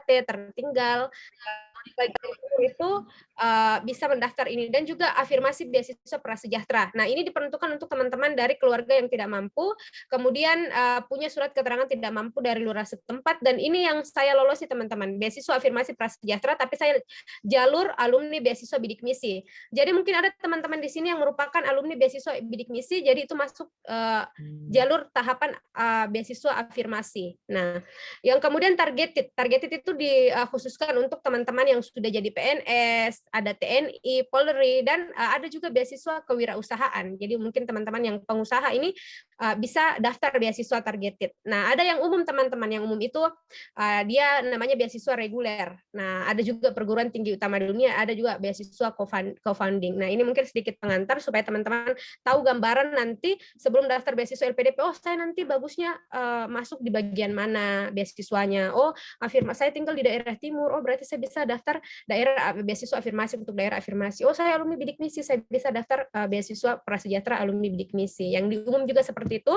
tertinggal, itu bisa mendaftar ini, dan juga afirmasi beasiswa prasejahtera. Nah, ini diperuntukkan untuk teman-teman dari keluarga yang tidak mampu, kemudian punya surat keterangan tidak mampu dari lurah setempat, dan ini yang saya lolosi teman-teman, beasiswa afirmasi prasejahtera, tapi saya jalur alumni beasiswa bidik misi. Jadi mungkin ada teman-teman di sini yang merupakan alumni beasiswa bidik misi, jadi itu masuk jalur tahapan beasiswa afirmasi. Nah, yang kemudian targeted itu dikhususkan untuk teman-teman yang sudah jadi PNS, ada TNI, Polri, dan ada juga beasiswa kewirausahaan. Jadi mungkin teman-teman yang pengusaha ini bisa daftar beasiswa targeted. Nah, ada yang umum teman-teman, yang umum itu dia namanya beasiswa reguler. Nah, ada juga perguruan tinggi utama dunia, ada juga beasiswa co-funding. Nah, ini mungkin sedikit pengantar supaya teman-teman tahu gambaran nanti sebelum daftar beasiswa LPDP, oh saya nanti bagusnya masuk di bagian mana beasiswanya. Oh, saya tinggal di daerah timur, oh berarti saya bisa daftar daerah beasiswa afirmasi untuk daerah afirmasi. Oh, saya alumni bidik misi, saya bisa daftar beasiswa prasejahtera alumni bidik misi. Yang di umum juga seperti itu.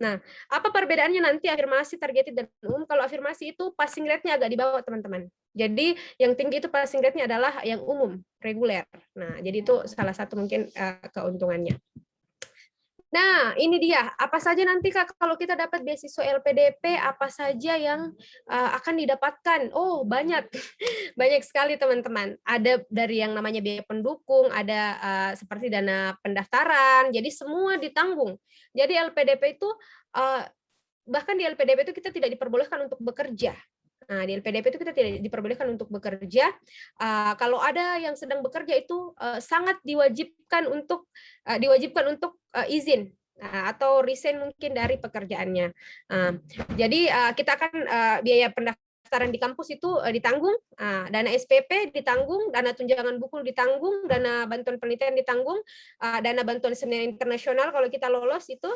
Nah, apa perbedaannya nanti afirmasi, targeted, dan umum? Kalau afirmasi itu passing rate-nya agak di bawah, teman-teman. Jadi yang tinggi itu passing rate-nya adalah yang umum, reguler. Nah, jadi itu salah satu mungkin keuntungannya. Nah, ini dia. Apa saja nanti Kak kalau kita dapat beasiswa LPDP, apa saja yang akan didapatkan? Oh, banyak. Banyak sekali teman-teman. Ada dari yang namanya biaya pendukung, ada seperti dana pendaftaran. Jadi semua ditanggung. Jadi LPDP itu bahkan di LPDP itu kita tidak diperbolehkan untuk bekerja. Nah, di LPDP itu kita tidak diperbolehkan untuk bekerja. Kalau ada yang sedang bekerja itu sangat diwajibkan untuk izin atau resign mungkin dari pekerjaannya. Jadi kita akan biaya pendaftaran di kampus itu ditanggung, dana SPP ditanggung, dana tunjangan buku ditanggung, dana bantuan penelitian ditanggung, dana bantuan seminar internasional kalau kita lolos itu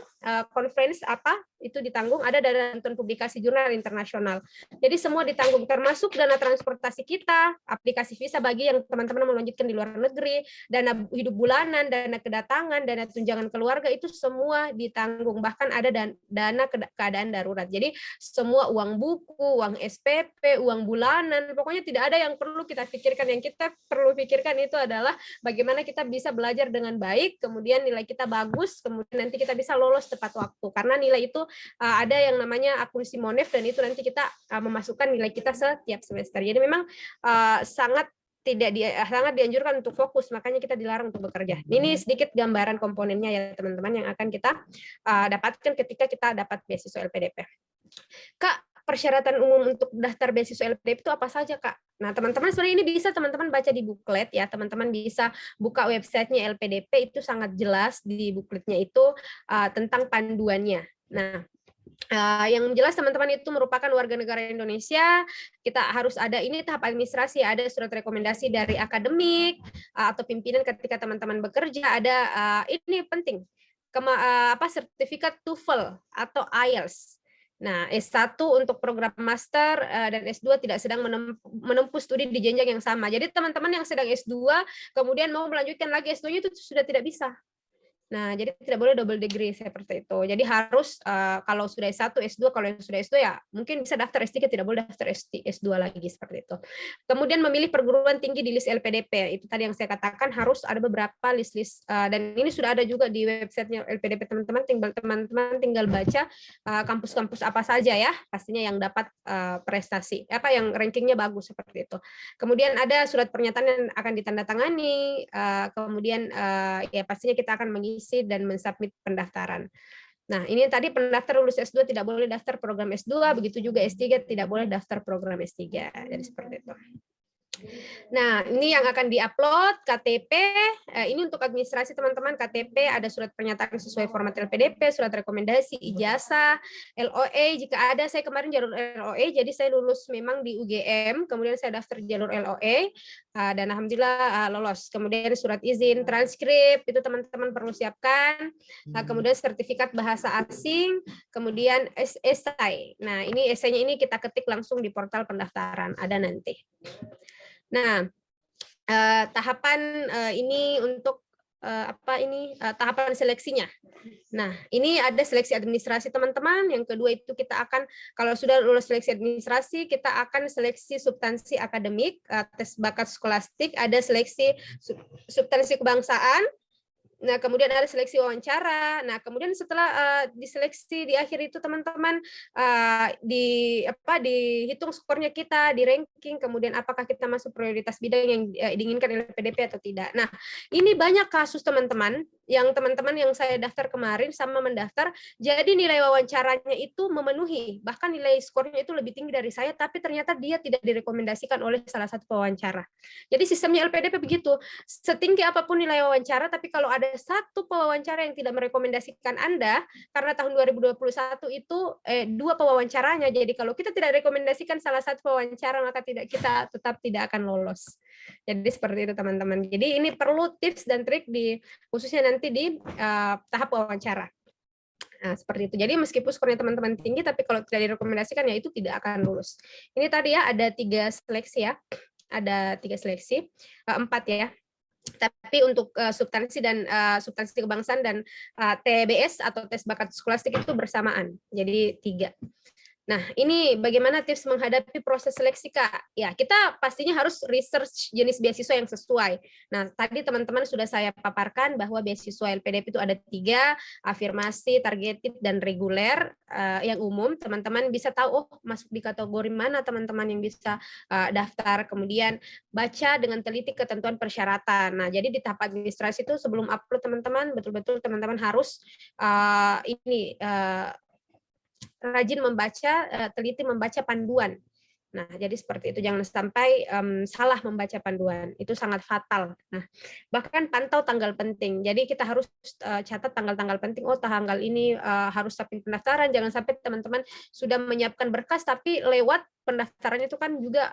conference apa itu ditanggung, ada dana bantuan publikasi jurnal internasional. Jadi semua ditanggung, termasuk dana transportasi kita, aplikasi visa bagi yang teman-teman melanjutkan di luar negeri, dana hidup bulanan, dana kedatangan, dana tunjangan keluarga, itu semua ditanggung. Bahkan ada dana keadaan darurat. Jadi semua uang buku, uang SPP, uang bulanan, pokoknya tidak ada yang perlu kita pikirkan. Yang kita perlu pikirkan itu adalah bagaimana kita bisa belajar dengan baik, kemudian nilai kita bagus, kemudian nanti kita bisa lolos tepat waktu. Karena nilai itu ada yang namanya akunisi Monef, dan itu nanti kita memasukkan nilai kita setiap semester. Jadi memang sangat dianjurkan untuk fokus, makanya kita dilarang untuk bekerja. Ini sedikit gambaran komponennya ya teman-teman yang akan kita dapatkan ketika kita dapat beasiswa LPDP. Kak, persyaratan umum untuk daftar beasiswa LPDP itu apa saja, Kak? Nah, teman-teman sebenarnya ini bisa teman-teman baca di buklet ya. Teman-teman bisa buka websitenya LPDP, itu sangat jelas di bukletnya itu tentang panduannya. Nah, yang jelas teman-teman itu merupakan warga negara Indonesia, kita harus ada ini tahap administrasi, ada surat rekomendasi dari akademik atau pimpinan ketika teman-teman bekerja, ada ini penting, sertifikat TOEFL atau IELTS. Nah, S1 untuk program master dan S2 tidak sedang menempuh studi di jenjang yang sama. Jadi teman-teman yang sedang S2 kemudian mau melanjutkan lagi S2-nya itu sudah tidak bisa. Nah, jadi tidak boleh double degree seperti itu. Jadi harus kalau sudah S1, S2, kalau yang sudah S2 ya mungkin bisa daftar S3, tidak boleh daftar S2 lagi seperti itu. Kemudian memilih perguruan tinggi di list LPDP. Itu tadi yang saya katakan harus ada beberapa list-list dan ini sudah ada juga di websitenya LPDP teman-teman, tinggal baca kampus-kampus apa saja ya, pastinya yang dapat prestasi, yang rankingnya bagus seperti itu. Kemudian ada surat pernyataan yang akan ditandatangani, kemudian ya pastinya kita akan mengisi dan mensubmit pendaftaran. Nah, ini tadi pendaftar lulus S2 tidak boleh daftar program S2, begitu juga S3 tidak boleh daftar program S3. Jadi seperti itu. Nah, ini yang akan diupload KTP. Ini untuk administrasi teman-teman, KTP, ada surat pernyataan sesuai format LPDP, surat rekomendasi, ijazah, LOE jika ada. Saya kemarin jalur LOE, jadi saya lulus memang di UGM, kemudian saya daftar jalur LOE dan alhamdulillah lolos. Kemudian surat izin, transkrip itu teman-teman perlu siapkan. Kemudian sertifikat bahasa asing, kemudian esai. Nah, ini esainya ini kita ketik langsung di portal pendaftaran, ada nanti. Nah, tahapan ini untuk tahapan seleksinya. Nah, ini ada seleksi administrasi teman-teman. Yang kedua itu kita akan, kalau sudah lulus seleksi administrasi, kita akan seleksi substansi akademik, tes bakat skolastik, ada seleksi substansi kebangsaan. Nah, kemudian ada seleksi wawancara. Nah, kemudian setelah diseleksi di akhir itu teman-teman dihitung skornya kita, di ranking, kemudian apakah kita masuk prioritas bidang yang diinginkan oleh PDP atau tidak. Nah, ini banyak kasus teman-teman yang saya daftar kemarin sama mendaftar, jadi nilai wawancaranya itu memenuhi, bahkan nilai skornya itu lebih tinggi dari saya, tapi ternyata dia tidak direkomendasikan oleh salah satu pewawancara. Jadi sistemnya LPDP begitu, setinggi apapun nilai wawancara, tapi kalau ada satu pewawancara yang tidak merekomendasikan Anda, karena tahun 2021 itu 2 pewawancaranya, jadi kalau kita tidak rekomendasikan salah satu pewawancara, maka kita tetap tidak akan lolos. Jadi seperti itu teman-teman. Jadi ini perlu tips dan trik khususnya nanti di tahap wawancara. Nah, seperti itu. Jadi meskipun skornya teman-teman tinggi, tapi kalau tidak direkomendasikan ya itu tidak akan lulus. Ini tadi ya ada 3 seleksi ya. Ada 3 seleksi, 4 ya. Tapi untuk substansi dan substansi kebangsaan dan TBS atau tes bakat skolastik itu bersamaan. Jadi 3. Nah, ini bagaimana tips menghadapi proses seleksi, Kak? Ya, kita pastinya harus research jenis beasiswa yang sesuai. Nah, tadi teman-teman sudah saya paparkan bahwa beasiswa LPDP itu ada 3, afirmasi, targeted, dan reguler. Yang umum, teman-teman bisa tahu, masuk di kategori mana teman-teman yang bisa daftar. Kemudian baca dengan teliti ketentuan persyaratan. Nah, jadi di tahap administrasi itu sebelum upload teman-teman, betul-betul teman-teman harus rajin membaca, teliti membaca panduan. Nah, jadi seperti itu, jangan sampai salah membaca panduan, itu sangat fatal. Nah, bahkan pantau tanggal penting. Jadi kita harus catat tanggal-tanggal penting. Oh, tanggal ini harus submit pendaftaran. Jangan sampai teman-teman sudah menyiapkan berkas tapi lewat pendaftaran itu kan juga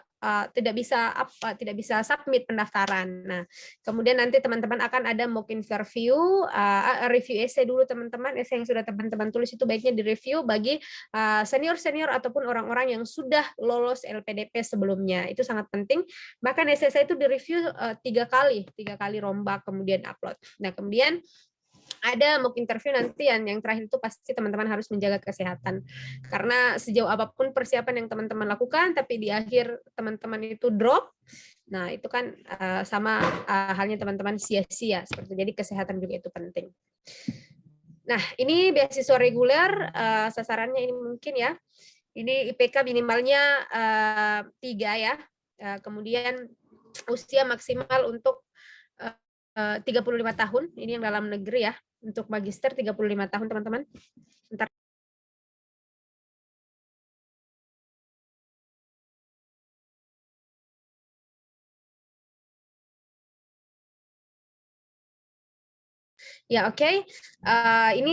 tidak bisa submit pendaftaran. Nah, kemudian nanti teman-teman akan ada mock interview, review essay dulu teman-teman, essay yang sudah teman-teman tulis itu baiknya direview bagi senior-senior ataupun orang-orang yang sudah lolos LPDP sebelumnya. Itu sangat penting. Bahkan essay saya itu direview 3 kali rombak kemudian upload. Nah, kemudian ada mock interview nanti yang terakhir itu pasti teman-teman harus menjaga kesehatan. Karena sejauh apapun persiapan yang teman-teman lakukan, tapi di akhir teman-teman itu drop, nah itu kan sama halnya teman-teman sia-sia. Jadi kesehatan juga itu penting. Nah, ini beasiswa reguler, sasarannya ini mungkin ya. Ini IPK minimalnya 3 ya. Kemudian usia maksimal untuk 35 tahun, ini yang dalam negeri ya. Untuk magister 35 tahun, teman-teman. Bentar. Ya, oke. Ini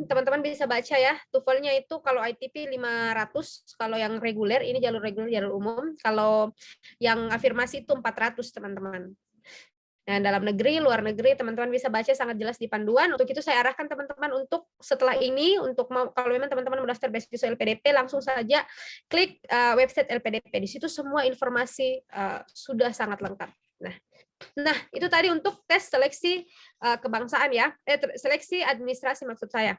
teman-teman bisa baca ya. TOEFL-nya itu kalau ITP 500, kalau yang reguler, ini jalur reguler, jalur umum. Kalau yang afirmasi itu 400, teman-teman. Nah, dalam negeri, luar negeri, teman-teman bisa baca sangat jelas di panduan. Untuk itu saya arahkan teman-teman untuk setelah ini, kalau memang teman-teman mendaftar beasiswa LPDP, langsung saja klik website LPDP. Di situ semua informasi sudah sangat lengkap. Nah, itu tadi untuk tes seleksi kebangsaan ya, seleksi administrasi maksud saya.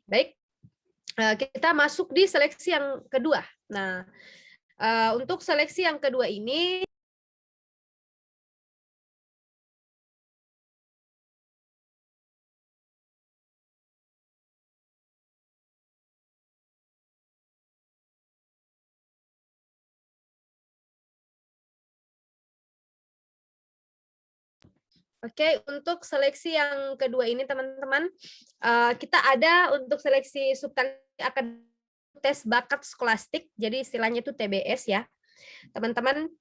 Baik, kita masuk di seleksi yang kedua. Nah, untuk seleksi yang kedua ini, oke, untuk seleksi yang kedua ini teman-teman, kita ada untuk seleksi substansi akademik tes bakat skolastik, jadi istilahnya itu TBS ya. Teman-teman,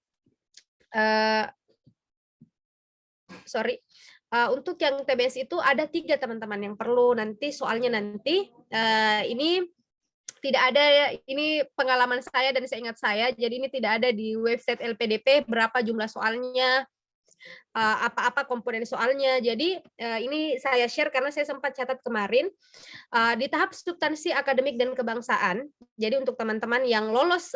untuk yang TBS itu ada 3 teman-teman yang perlu nanti soalnya nanti ini tidak ada, ini pengalaman saya dan seingat saya, jadi ini tidak ada di website LPDP berapa jumlah soalnya. apa-apa komponen soalnya. Jadi ini saya share karena saya sempat catat kemarin di tahap substansi akademik dan kebangsaan. Jadi untuk teman-teman yang lolos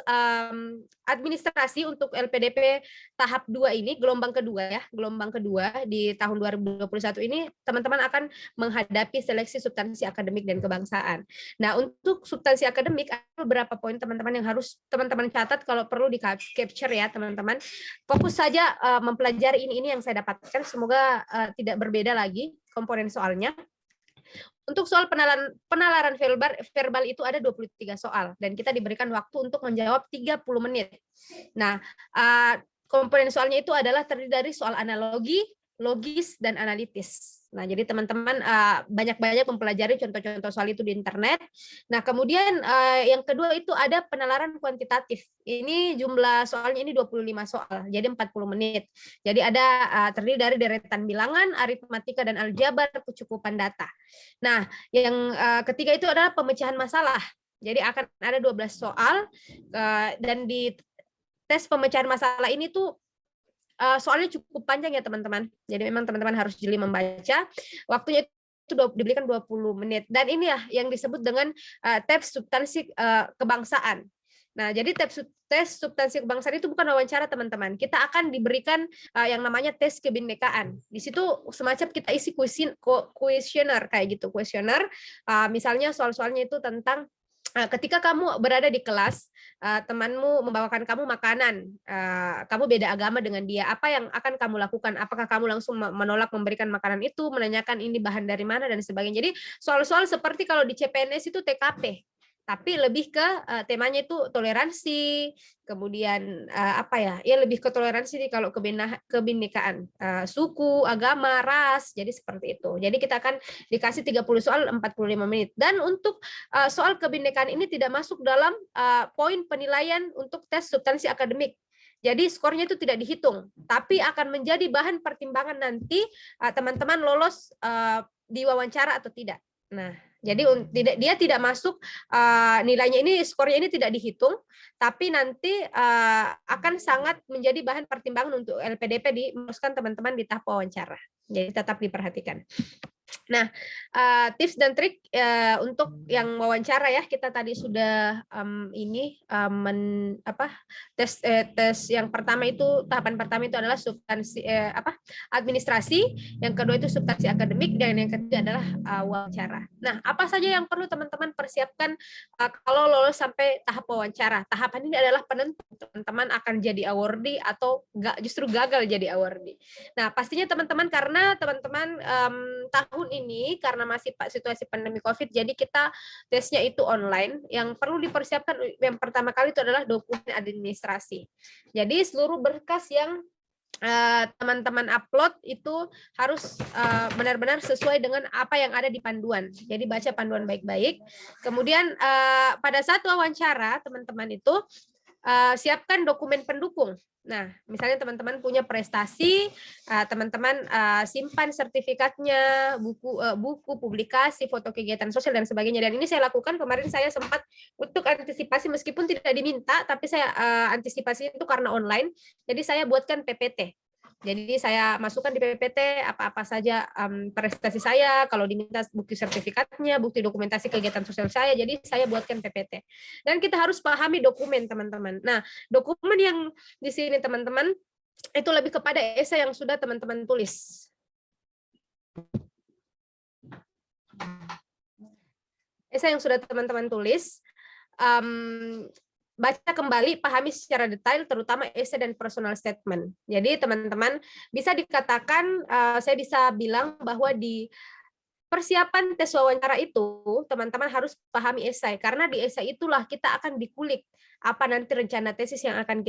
administrasi untuk LPDP tahap 2 ini, gelombang kedua ya, gelombang kedua di tahun 2021 ini, teman-teman akan menghadapi seleksi substansi akademik dan kebangsaan. Nah, untuk substansi akademik ada beberapa poin teman-teman yang harus teman-teman catat, kalau perlu di capture ya teman-teman. Fokus saja mempelajari ini yang saya dapatkan, semoga tidak berbeda lagi komponen soalnya. Untuk soal penalaran verbal itu ada 23 soal dan kita diberikan waktu untuk menjawab 30 menit. Nah, komponen soalnya itu adalah terdiri dari soal analogi, logis, dan analitis. Nah, jadi teman-teman banyak-banyak mempelajari contoh-contoh soal itu di internet. Nah, kemudian yang kedua itu ada penalaran kuantitatif. Ini jumlah soalnya ini 25 soal, jadi 40 menit. Jadi ada terdiri dari deretan bilangan, aritmatika, dan aljabar, kecukupan data. Nah, yang ketiga itu adalah pemecahan masalah. Jadi akan ada 12 soal, dan di tes pemecahan masalah ini tuh soalnya cukup panjang ya teman-teman. Jadi memang teman-teman harus jeli membaca. Waktunya itu diberikan 20 menit. Dan ini ya yang disebut dengan tes substansi kebangsaan. Nah, jadi tes substansi kebangsaan itu bukan wawancara teman-teman. Kita akan diberikan yang namanya tes kebinekaan. Di situ semacam kita isi kuesioner kayak gitu, kuesioner. Misalnya soal-soalnya itu tentang ketika kamu berada di kelas, temanmu membawakan kamu makanan, kamu beda agama dengan dia, apa yang akan kamu lakukan? Apakah kamu langsung menolak memberikan makanan itu, menanyakan ini bahan dari mana, dan sebagainya. Jadi soal-soal seperti kalau di CPNS itu TKP, tapi lebih ke temanya itu toleransi, kemudian ya lebih ke toleransi nih kalau kebinekaan, suku, agama, ras, jadi seperti itu. Jadi kita akan dikasih 30 soal 45 menit. Dan untuk soal kebinekaan ini tidak masuk dalam poin penilaian untuk tes substansi akademik. Jadi skornya itu tidak dihitung, tapi akan menjadi bahan pertimbangan nanti teman-teman lolos di wawancara atau tidak. Nah, jadi dia tidak masuk nilainya ini, skornya ini tidak dihitung, tapi nanti akan sangat menjadi bahan pertimbangan untuk LPDP dimasukkan teman-teman di tahap wawancara. Jadi tetap diperhatikan. Nah, tips dan trik untuk yang wawancara ya, kita tadi sudah tes yang pertama itu, tahapan pertama itu adalah substansi administrasi, yang kedua itu substansi akademik, dan yang ketiga adalah wawancara. Nah, apa saja yang perlu teman-teman persiapkan kalau lolos sampai tahap wawancara? Tahapan ini adalah penentu teman-teman akan jadi awardee atau justru gagal jadi awardee. Nah, pastinya teman-teman, karena teman-teman tahun ini karena masih situasi pandemi COVID, jadi kita tesnya itu online. Yang perlu dipersiapkan yang pertama kali itu adalah dokumen administrasi. Jadi seluruh berkas yang teman-teman upload itu harus benar-benar sesuai dengan apa yang ada di panduan. Jadi baca panduan baik-baik. Kemudian pada saat wawancara teman-teman itu siapkan dokumen pendukung. Nah, misalnya teman-teman punya prestasi, teman-teman simpan sertifikatnya, buku, publikasi, foto kegiatan sosial, dan sebagainya. Dan ini saya lakukan kemarin, saya sempat untuk antisipasi, meskipun tidak diminta, tapi saya antisipasi itu karena online. Jadi saya buatkan PPT. Jadi saya masukkan di PPT apa-apa saja prestasi saya, kalau diminta bukti sertifikatnya, bukti dokumentasi kegiatan sosial saya, jadi saya buatkan PPT. Dan kita harus pahami dokumen, teman-teman. Nah, dokumen yang di sini, teman-teman, itu lebih kepada esai yang sudah teman-teman tulis. Esai yang sudah teman-teman tulis, baca kembali, pahami secara detail, terutama esai dan personal statement. Jadi teman-teman bisa dikatakan, saya bisa bilang bahwa di persiapan tes wawancara itu, teman-teman harus pahami esai, karena di esai itulah kita akan dikulik apa nanti rencana tesis yang akan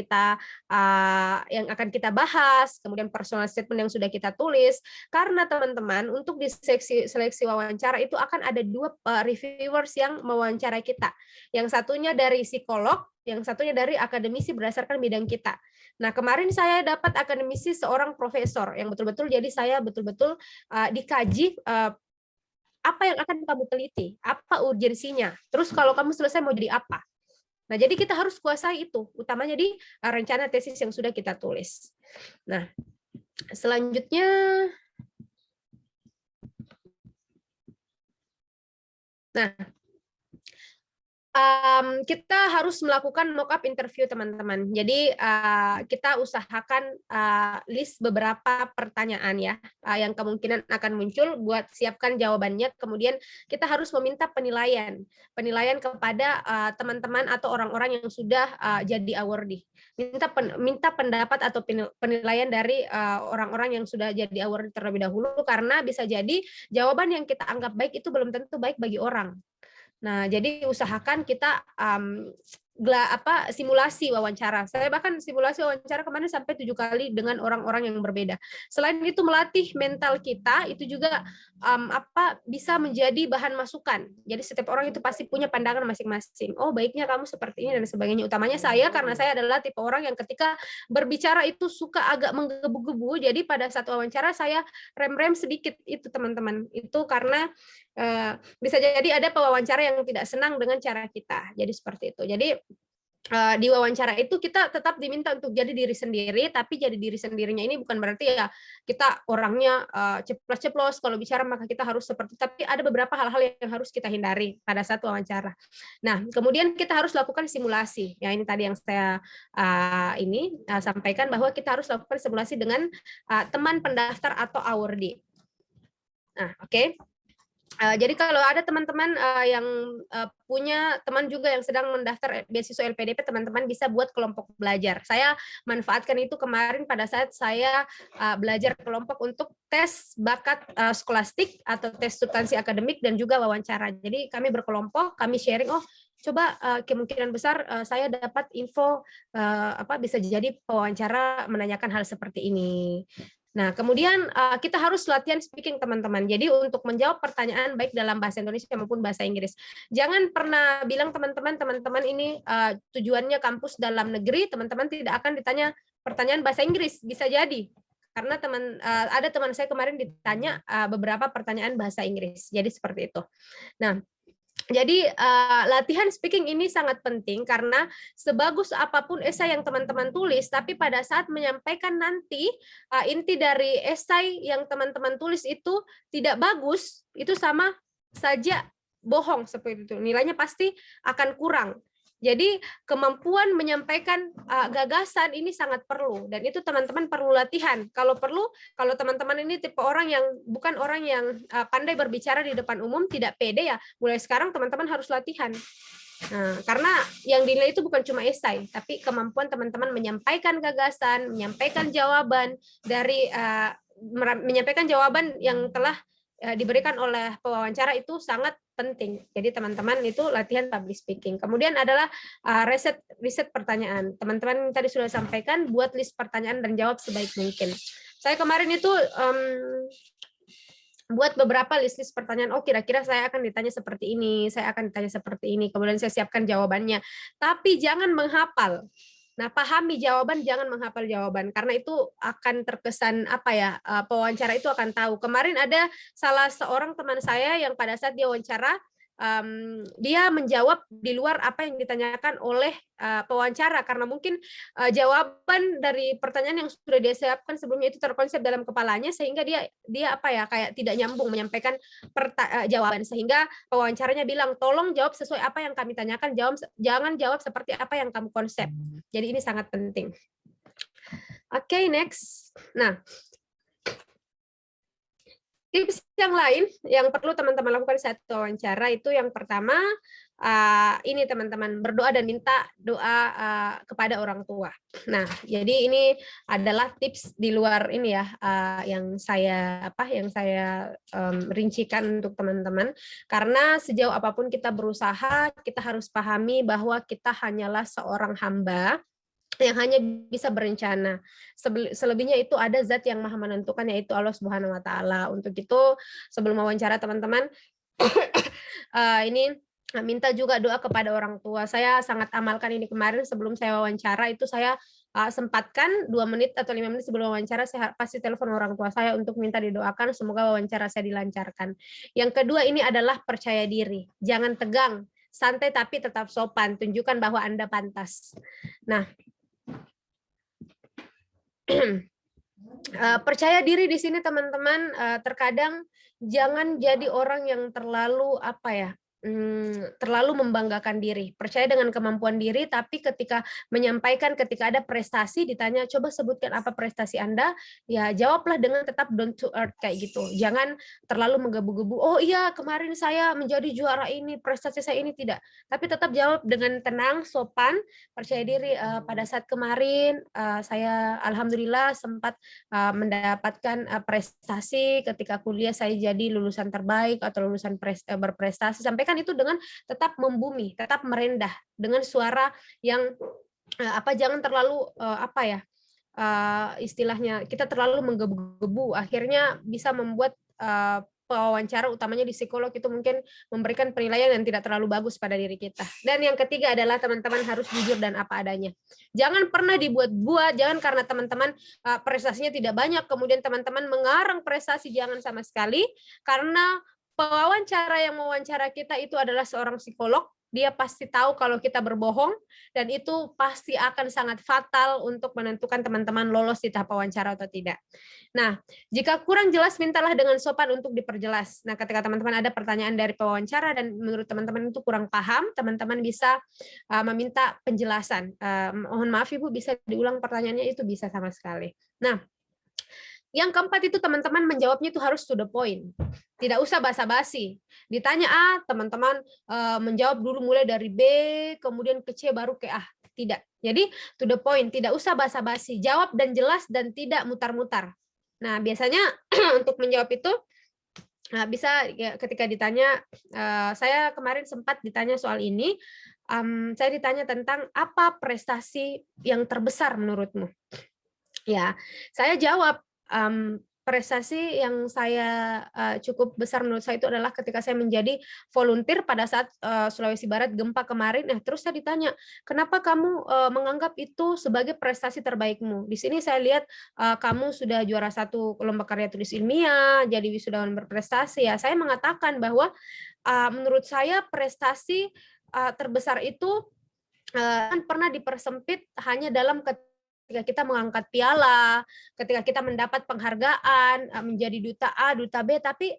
kita bahas, kemudian personal statement yang sudah kita tulis. Karena teman-teman, untuk di seleksi wawancara itu akan ada 2 reviewers yang mewawancara kita. Yang satunya dari psikolog, yang satunya dari akademisi berdasarkan bidang kita. Nah, kemarin saya dapat akademisi seorang profesor yang betul-betul, jadi saya betul-betul dikaji apa yang akan kamu teliti, apa urgensinya, terus kalau kamu selesai mau jadi apa. Nah, jadi kita harus kuasai itu, utamanya di rencana tesis yang sudah kita tulis. Nah, Selanjutnya, nah, kita harus melakukan mock-up interview, teman-teman. Jadi, kita usahakan list beberapa pertanyaan ya, yang kemungkinan akan muncul, buat siapkan jawabannya. Kemudian kita harus meminta penilaian kepada teman-teman atau orang-orang yang sudah jadi awardee. Minta pendapat atau penilaian dari orang-orang yang sudah jadi awardee terlebih dahulu, karena bisa jadi jawaban yang kita anggap baik itu belum tentu baik bagi orang. Nah, jadi usahakan kita simulasi wawancara. Saya bahkan simulasi wawancara kemarin sampai 7 kali dengan orang-orang yang berbeda. Selain itu melatih mental kita, itu juga bisa menjadi bahan masukan. Jadi setiap orang itu pasti punya pandangan masing-masing. Oh, baiknya kamu seperti ini dan sebagainya. Utamanya saya, karena saya adalah tipe orang yang ketika berbicara itu suka agak menggebu-gebu. Jadi pada saat wawancara saya rem-rem sedikit itu, teman-teman. Itu karena bisa jadi ada pewawancara yang tidak senang dengan cara kita. Jadi seperti itu. Jadi di wawancara itu kita tetap diminta untuk jadi diri sendiri, tapi jadi diri sendirinya ini bukan berarti ya kita orangnya ceplos-ceplos, kalau bicara maka kita harus seperti, tapi ada beberapa hal-hal yang harus kita hindari pada saat wawancara. Nah, kemudian kita harus lakukan simulasi. Ya, ini tadi yang saya sampaikan, bahwa kita harus lakukan simulasi dengan teman pendaftar atau awardee. Nah, oke. Jadi kalau ada teman-teman yang punya teman juga yang sedang mendaftar beasiswa LPDP, teman-teman bisa buat kelompok belajar. Saya manfaatkan itu kemarin pada saat saya belajar kelompok untuk tes bakat skolastik atau tes substansi akademik dan juga wawancara. Jadi kami berkelompok, kami sharing, oh coba kemungkinan besar saya dapat info bisa jadi pewawancara menanyakan hal seperti ini. Nah, kemudian kita harus latihan speaking, teman-teman. Jadi untuk menjawab pertanyaan baik dalam bahasa Indonesia maupun bahasa Inggris. Jangan pernah bilang teman-teman ini tujuannya kampus dalam negeri, teman-teman tidak akan ditanya pertanyaan bahasa Inggris, bisa jadi. Karena ada teman saya kemarin ditanya beberapa pertanyaan bahasa Inggris. Jadi seperti itu. Nah, jadi latihan speaking ini sangat penting, karena sebagus apapun esai yang teman-teman tulis, tapi pada saat menyampaikan nanti inti dari esai yang teman-teman tulis itu tidak bagus, itu sama saja bohong seperti itu. Nilainya pasti akan kurang. Jadi kemampuan menyampaikan gagasan ini sangat perlu, dan itu teman-teman perlu latihan. Kalau perlu, kalau teman-teman ini tipe orang yang bukan orang yang pandai berbicara di depan umum, tidak pede, ya mulai sekarang teman-teman harus latihan. Nah, karena yang dinilai itu bukan cuma esai, tapi kemampuan teman-teman menyampaikan gagasan, menyampaikan jawaban menyampaikan jawaban yang telah diberikan oleh pewawancara itu sangat penting. Jadi teman-teman itu latihan public speaking. Kemudian adalah riset pertanyaan. Teman-teman tadi sudah sampaikan, buat list pertanyaan dan jawab sebaik mungkin. Saya kemarin itu buat beberapa list pertanyaan. Oh, kira-kira saya akan ditanya seperti ini, saya akan ditanya seperti ini. Kemudian saya siapkan jawabannya. Tapi jangan menghafal. Nah, pahami jawaban, jangan menghafal jawaban, karena itu akan terkesan pewawancara itu akan tahu. Kemarin ada salah seorang teman saya yang pada saat dia wawancara, dia menjawab di luar apa yang ditanyakan oleh pewawancara, karena mungkin jawaban dari pertanyaan yang sudah dia siapkan sebelumnya itu terkonsep dalam kepalanya, sehingga dia kayak tidak nyambung menyampaikan jawaban, sehingga pewawancaranya bilang, tolong jawab sesuai apa yang kami tanyakan, jangan jawab seperti apa yang kamu konsep. Jadi ini sangat penting. Oke, next. Nah, tips yang lain yang perlu teman-teman lakukan saat wawancara itu, yang pertama, ini teman-teman, berdoa dan minta doa kepada orang tua. Nah, jadi ini adalah tips di luar ini ya, yang saya rincikan untuk teman-teman. Karena sejauh apapun kita berusaha, kita harus pahami bahwa kita hanyalah seorang hamba yang hanya bisa berencana. Selebihnya itu ada zat yang maha menentukan, yaitu Allah Subhanahu wa Ta'ala. Untuk itu, sebelum wawancara teman-teman, ini minta juga doa kepada orang tua. Saya sangat amalkan ini kemarin sebelum saya wawancara, itu saya sempatkan 2 menit atau 5 menit sebelum wawancara, saya pasti telepon orang tua saya untuk minta didoakan semoga wawancara saya dilancarkan. Yang kedua, ini adalah percaya diri. Jangan tegang, santai tapi tetap sopan, tunjukkan bahwa Anda pantas. Nah, Percaya diri di sini teman-teman, terkadang jangan jadi orang yang terlalu apa ya, terlalu membanggakan diri. Percaya dengan kemampuan diri, tapi ketika menyampaikan, ketika ada prestasi ditanya, "Coba sebutkan apa prestasi Anda?" Ya jawablah dengan tetap down to earth kayak gitu. Jangan terlalu menggebu-gebu, "Oh iya kemarin saya menjadi juara ini, prestasi saya ini." Tidak, tapi tetap jawab dengan tenang, sopan, percaya diri, "Pada saat kemarin, saya alhamdulillah sempat mendapatkan prestasi ketika kuliah, saya jadi lulusan terbaik atau lulusan berprestasi." Sampaikan itu dengan tetap membumi, tetap merendah dengan suara yang jangan terlalu apa ya, istilahnya kita terlalu menggebu-gebu, akhirnya bisa membuat pewawancara utamanya di psikolog itu mungkin memberikan penilaian yang tidak terlalu bagus pada diri kita. Dan yang ketiga adalah teman-teman harus jujur dan apa adanya. Jangan pernah dibuat-buat, jangan karena teman-teman prestasinya tidak banyak, kemudian teman-teman mengarang prestasi, jangan sama sekali, karena pewawancara yang mewawancara kita itu adalah seorang psikolog, dia pasti tahu kalau kita berbohong, dan itu pasti akan sangat fatal untuk menentukan teman-teman lolos di tahap wawancara atau tidak. Nah, jika kurang jelas, mintalah dengan sopan untuk diperjelas. Nah, ketika teman-teman ada pertanyaan dari pewawancara dan menurut teman-teman itu kurang paham, teman-teman bisa meminta penjelasan. Mohon maaf Ibu, bisa diulang pertanyaannya, itu bisa sama sekali. Nah, yang keempat itu teman-teman menjawabnya itu harus to the point. Tidak usah basa-basi. Ditanya A, teman-teman menjawab dulu mulai dari B, kemudian ke C, baru ke A. Tidak. Jadi to the point, tidak usah basa-basi. Jawab dan jelas dan tidak mutar-mutar. Nah, biasanya untuk menjawab itu bisa ya, ketika ditanya, saya kemarin sempat ditanya soal ini, saya ditanya tentang apa prestasi yang terbesar menurutmu? Ya, saya jawab, prestasi yang saya cukup besar menurut saya itu adalah ketika saya menjadi volunteer pada saat, Sulawesi Barat gempa kemarin. Nah, terus saya ditanya, "Kenapa kamu, menganggap itu sebagai prestasi terbaikmu?" Di sini saya lihat, kamu sudah juara satu lomba karya tulis ilmiah, jadi wisudawan berprestasi. Ya, saya mengatakan bahwa, menurut saya prestasi, terbesar itu kan pernah dipersempit hanya dalam ketika kita mengangkat piala, ketika kita mendapat penghargaan, menjadi duta A, duta B, tapi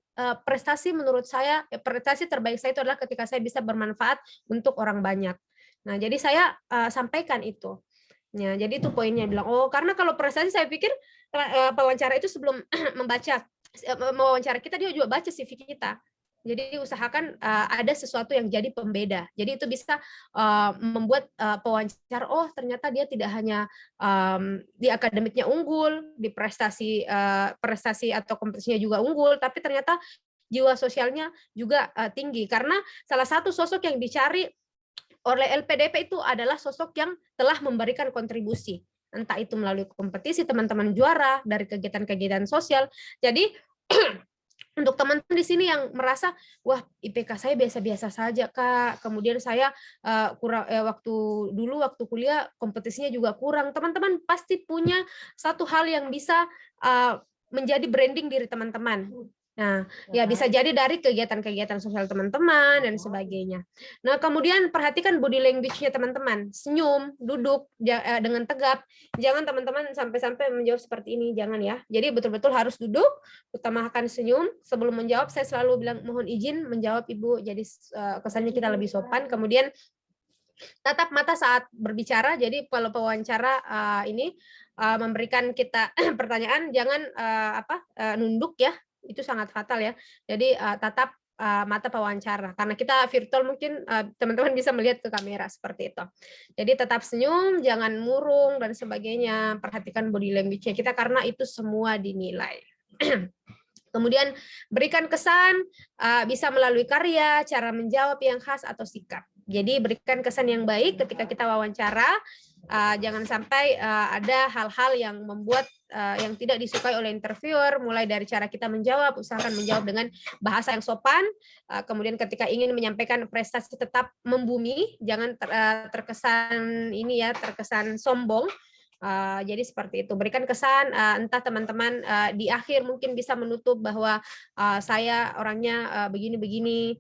prestasi menurut saya, prestasi terbaik saya itu adalah ketika saya bisa bermanfaat untuk orang banyak. Nah, jadi saya sampaikan itu. Ya, jadi itu poinnya bilang, oh karena kalau prestasi saya pikir pewawancara itu sebelum membaca mewawancara kita dia juga baca CV kita. Jadi usahakan ada sesuatu yang jadi pembeda. Jadi itu bisa membuat pewawancara, oh ternyata dia tidak hanya di akademiknya unggul, di prestasi atau kompetisinya juga unggul, tapi ternyata jiwa sosialnya juga tinggi. Karena salah satu sosok yang dicari oleh LPDP itu adalah sosok yang telah memberikan kontribusi. Entah itu melalui kompetisi, teman-teman juara, dari kegiatan-kegiatan sosial. Jadi untuk teman-teman di sini yang merasa, wah IPK saya biasa-biasa saja Kak, kemudian saya waktu kuliah kompetisinya juga kurang, teman-teman pasti punya satu hal yang bisa menjadi branding diri teman-teman. Nah, ya bisa jadi dari kegiatan-kegiatan sosial teman-teman dan sebagainya. Nah, kemudian perhatikan body language-nya teman-teman, senyum, duduk dengan tegap, jangan teman-teman sampai-sampai menjawab seperti ini, jangan ya. Jadi betul-betul harus duduk, utamakan senyum. Sebelum menjawab, saya selalu bilang mohon izin menjawab Ibu, jadi kesannya kita lebih sopan. Kemudian tatap mata saat berbicara, jadi kalau pewawancara ini memberikan kita pertanyaan, jangan nunduk ya, itu sangat fatal ya. Jadi tatap mata pewawancara, karena kita virtual mungkin teman-teman bisa melihat ke kamera seperti itu. Jadi tetap senyum, jangan murung dan sebagainya, perhatikan body language-nya kita karena itu semua dinilai. Kemudian berikan kesan bisa melalui karya, cara menjawab yang khas atau sikap. Jadi berikan kesan yang baik ketika kita wawancara, jangan sampai ada hal-hal yang membuat yang tidak disukai oleh interviewer, mulai dari cara kita menjawab, usahakan menjawab dengan bahasa yang sopan, kemudian ketika ingin menyampaikan prestasi tetap membumi, jangan terkesan sombong. Jadi seperti itu, berikan kesan entah teman-teman di akhir mungkin bisa menutup bahwa saya orangnya begini-begini.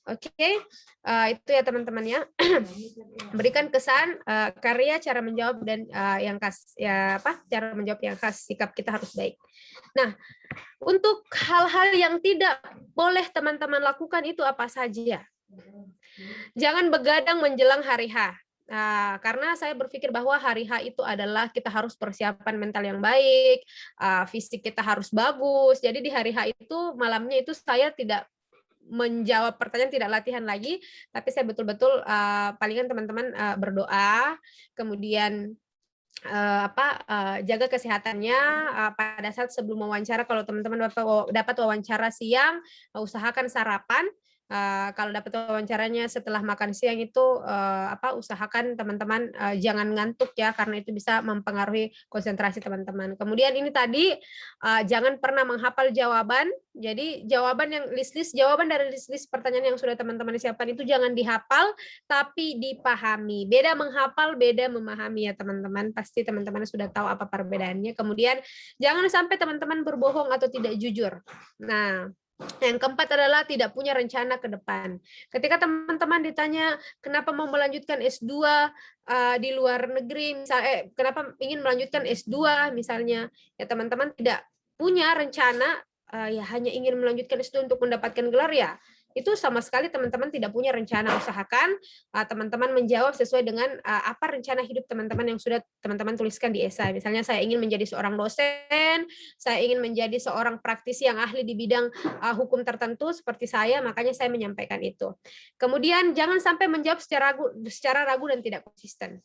Oke, itu ya teman-teman ya. Berikan kesan, karya, cara menjawab dan yang khas ya apa? Cara menjawab yang khas, sikap kita harus baik. Nah, untuk hal-hal yang tidak boleh teman-teman lakukan itu apa saja? Jangan begadang menjelang hari H. Nah, karena saya berpikir bahwa hari H itu adalah kita harus persiapan mental yang baik, fisik kita harus bagus. Jadi di hari H itu malamnya itu saya tidak menjawab pertanyaan, tidak latihan lagi, tapi saya betul-betul palingan teman-teman berdoa, kemudian jaga kesehatannya pada saat sebelum wawancara. Kalau teman-teman dapat wawancara siang, usahakan sarapan. Kalau dapat wawancaranya setelah makan siang itu usahakan teman-teman jangan ngantuk ya, karena itu bisa mempengaruhi konsentrasi teman-teman. Kemudian ini tadi jangan pernah menghafal jawaban. Jadi jawaban dari list-list pertanyaan yang sudah teman-teman siapkan itu jangan dihafal, tapi dipahami. Beda menghafal, beda memahami ya teman-teman. Pasti teman-teman sudah tahu apa perbedaannya. Kemudian jangan sampai teman-teman berbohong atau tidak jujur. Nah, yang keempat adalah tidak punya rencana ke depan. Ketika teman-teman ditanya kenapa mau melanjutkan S2 di luar negeri, misalnya kenapa ingin melanjutkan S2 misalnya, ya teman-teman tidak punya rencana, ya hanya ingin melanjutkan S2 untuk mendapatkan gelar ya, itu sama sekali teman-teman tidak punya rencana. Usahakan teman-teman menjawab sesuai dengan apa rencana hidup teman-teman yang sudah teman-teman tuliskan di esai. Misalnya saya ingin menjadi seorang dosen, saya ingin menjadi seorang praktisi yang ahli di bidang hukum tertentu seperti saya, makanya saya menyampaikan itu. Kemudian jangan sampai menjawab secara ragu dan tidak konsisten.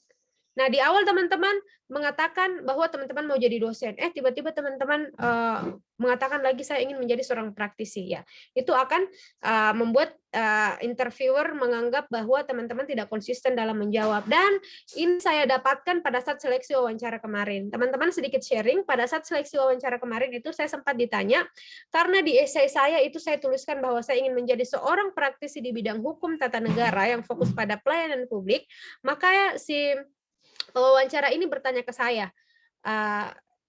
Nah, di awal teman-teman mengatakan bahwa teman-teman mau jadi dosen, tiba-tiba teman-teman mengatakan lagi saya ingin menjadi seorang praktisi, ya. Itu akan membuat interviewer menganggap bahwa teman-teman tidak konsisten dalam menjawab. Dan ini saya dapatkan pada saat seleksi wawancara kemarin. Teman-teman sedikit sharing, pada saat seleksi wawancara kemarin itu saya sempat ditanya, karena di esai saya itu saya tuliskan bahwa saya ingin menjadi seorang praktisi di bidang hukum tata negara yang fokus pada pelayanan publik, maka si wawancara ini bertanya ke saya,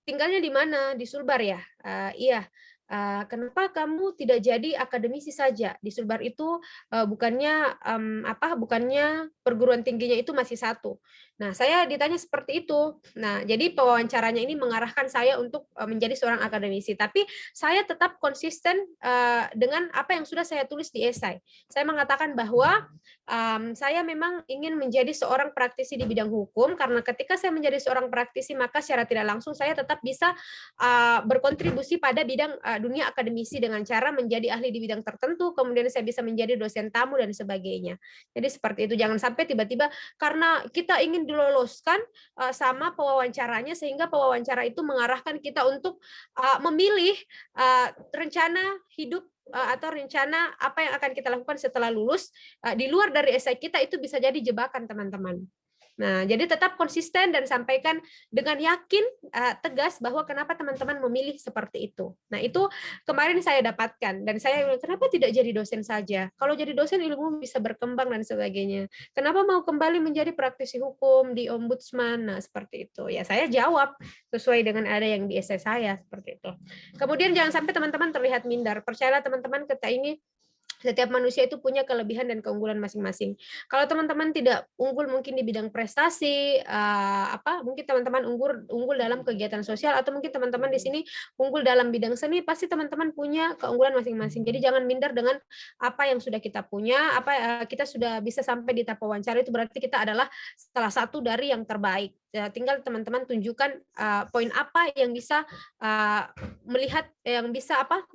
tinggalnya di mana? Di Sulbar ya? Iya. Kenapa kamu tidak jadi akademisi saja? Di Sulbar itu bukannya perguruan tingginya itu masih satu. Nah, saya ditanya seperti itu. Nah, jadi pewawancaranya ini mengarahkan saya untuk menjadi seorang akademisi. Tapi saya tetap konsisten dengan apa yang sudah saya tulis di esai. Saya mengatakan bahwa saya memang ingin menjadi seorang praktisi di bidang hukum, karena ketika saya menjadi seorang praktisi maka secara tidak langsung saya tetap bisa berkontribusi pada bidang dunia akademisi dengan cara menjadi ahli di bidang tertentu, kemudian saya bisa menjadi dosen tamu dan sebagainya. Jadi seperti itu, jangan sampai tiba-tiba karena kita ingin diloloskan sama pewawancaranya sehingga pewawancara itu mengarahkan kita untuk memilih rencana hidup atau rencana apa yang akan kita lakukan setelah lulus di luar dari esai kita. Itu bisa jadi jebakan teman-teman. Nah, jadi tetap konsisten dan sampaikan dengan yakin, tegas bahwa kenapa teman-teman memilih seperti itu. Nah, itu kemarin saya dapatkan dan saya bilang, kenapa tidak jadi dosen saja? Kalau jadi dosen ilmu bisa berkembang dan sebagainya. Kenapa mau kembali menjadi praktisi hukum di ombudsman? Nah, seperti itu. Ya, saya jawab sesuai dengan ada yang di esai saya seperti itu. Kemudian jangan sampai teman-teman terlihat minder. Percayalah teman-teman, kita ini setiap manusia itu punya kelebihan dan keunggulan masing-masing. Kalau teman-teman tidak unggul mungkin di bidang prestasi, mungkin teman-teman unggul dalam kegiatan sosial, atau mungkin teman-teman di sini unggul dalam bidang seni, pasti teman-teman punya keunggulan masing-masing. Jadi jangan minder dengan apa yang sudah kita punya, kita sudah bisa sampai di tahap wawancara, itu berarti kita adalah salah satu dari yang terbaik. Tinggal teman-teman tunjukkan poin apa yang bisa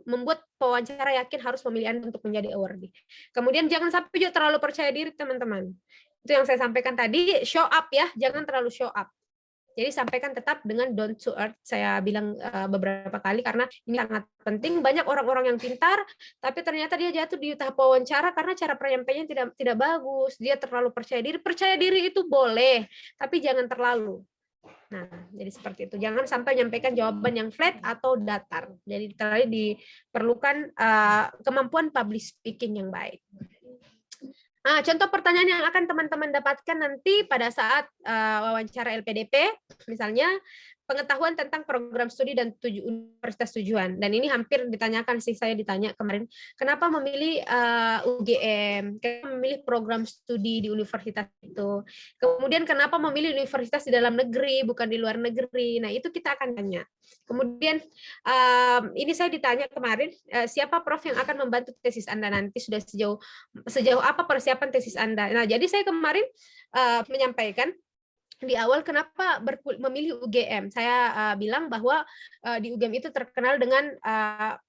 membuat pewawancara yakin harus memilih Anda untuk menjadi awardee. Kemudian jangan sampai juga terlalu percaya diri teman-teman. Itu yang saya sampaikan tadi, show up ya, jangan terlalu show up. Jadi sampaikan tetap dengan down to earth, saya bilang beberapa kali, karena ini sangat penting. Banyak orang-orang yang pintar, tapi ternyata dia jatuh di tahap wawancara karena cara penyampaiannya tidak bagus. Dia terlalu percaya diri. Percaya diri itu boleh, tapi jangan terlalu. Nah, jadi seperti itu. Jangan sampai menyampaikan jawaban yang flat atau datar. Jadi terlalu diperlukan kemampuan public speaking yang baik. Contoh pertanyaan yang akan teman-teman dapatkan nanti pada saat wawancara LPDP, misalnya, pengetahuan tentang program studi dan universitas tujuan. Dan ini hampir ditanyakan sih, saya ditanya kemarin, kenapa memilih UGM, kenapa memilih program studi di universitas itu, kemudian kenapa memilih universitas di dalam negeri bukan di luar negeri. Nah, itu kita akan tanya. Kemudian ini saya ditanya kemarin, siapa Prof yang akan membantu tesis Anda nanti, sudah sejauh apa persiapan tesis Anda. Nah, jadi saya kemarin menyampaikan di awal kenapa memilih UGM. Saya bilang bahwa di UGM itu terkenal dengan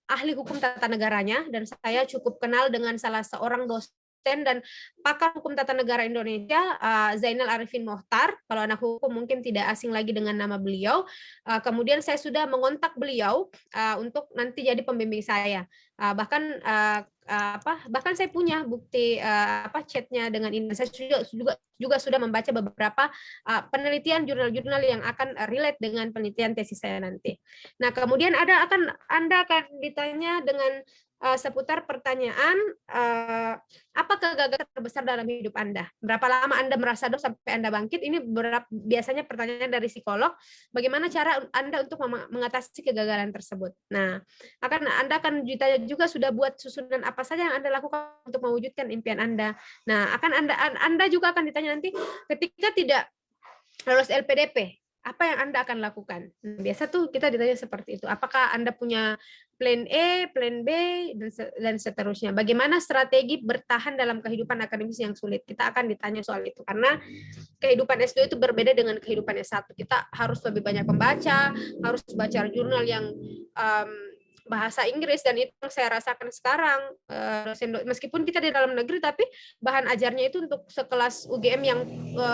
ahli hukum tata negaranya, dan saya cukup kenal dengan salah seorang dosen dan pakar hukum tata negara Indonesia, Zainal Arifin Mohtar. Kalau anak hukum mungkin tidak asing lagi dengan nama beliau. Kemudian saya sudah mengontak beliau untuk nanti jadi pembimbing saya. Bahkan saya punya bukti chatnya dengan ini. Saya juga sudah membaca beberapa penelitian jurnal-jurnal yang akan relate dengan penelitian tesis saya nanti. Nah, kemudian Anda akan ditanya dengan seputar pertanyaan, apa kegagalan terbesar dalam hidup Anda? Berapa lama Anda merasa down sampai Anda bangkit? Ini biasanya pertanyaan dari psikolog. Bagaimana cara Anda untuk mengatasi kegagalan tersebut? Nah, Anda akan ditanya juga sudah buat susunan apa saja yang Anda lakukan untuk mewujudkan impian Anda. Nah, Anda juga akan ditanya nanti ketika tidak lolos LPDP, apa yang Anda akan lakukan? Biasa tuh kita ditanya seperti itu. Apakah Anda punya plan A, plan B, dan seterusnya. Bagaimana strategi bertahan dalam kehidupan akademis yang sulit? Kita akan ditanya soal itu. Karena kehidupan S2 itu berbeda dengan kehidupan S1. Kita harus lebih banyak membaca, harus baca jurnal yang bahasa Inggris, dan itu yang saya rasakan sekarang. Meskipun kita di dalam negeri, tapi bahan ajarnya itu untuk sekelas UGM yang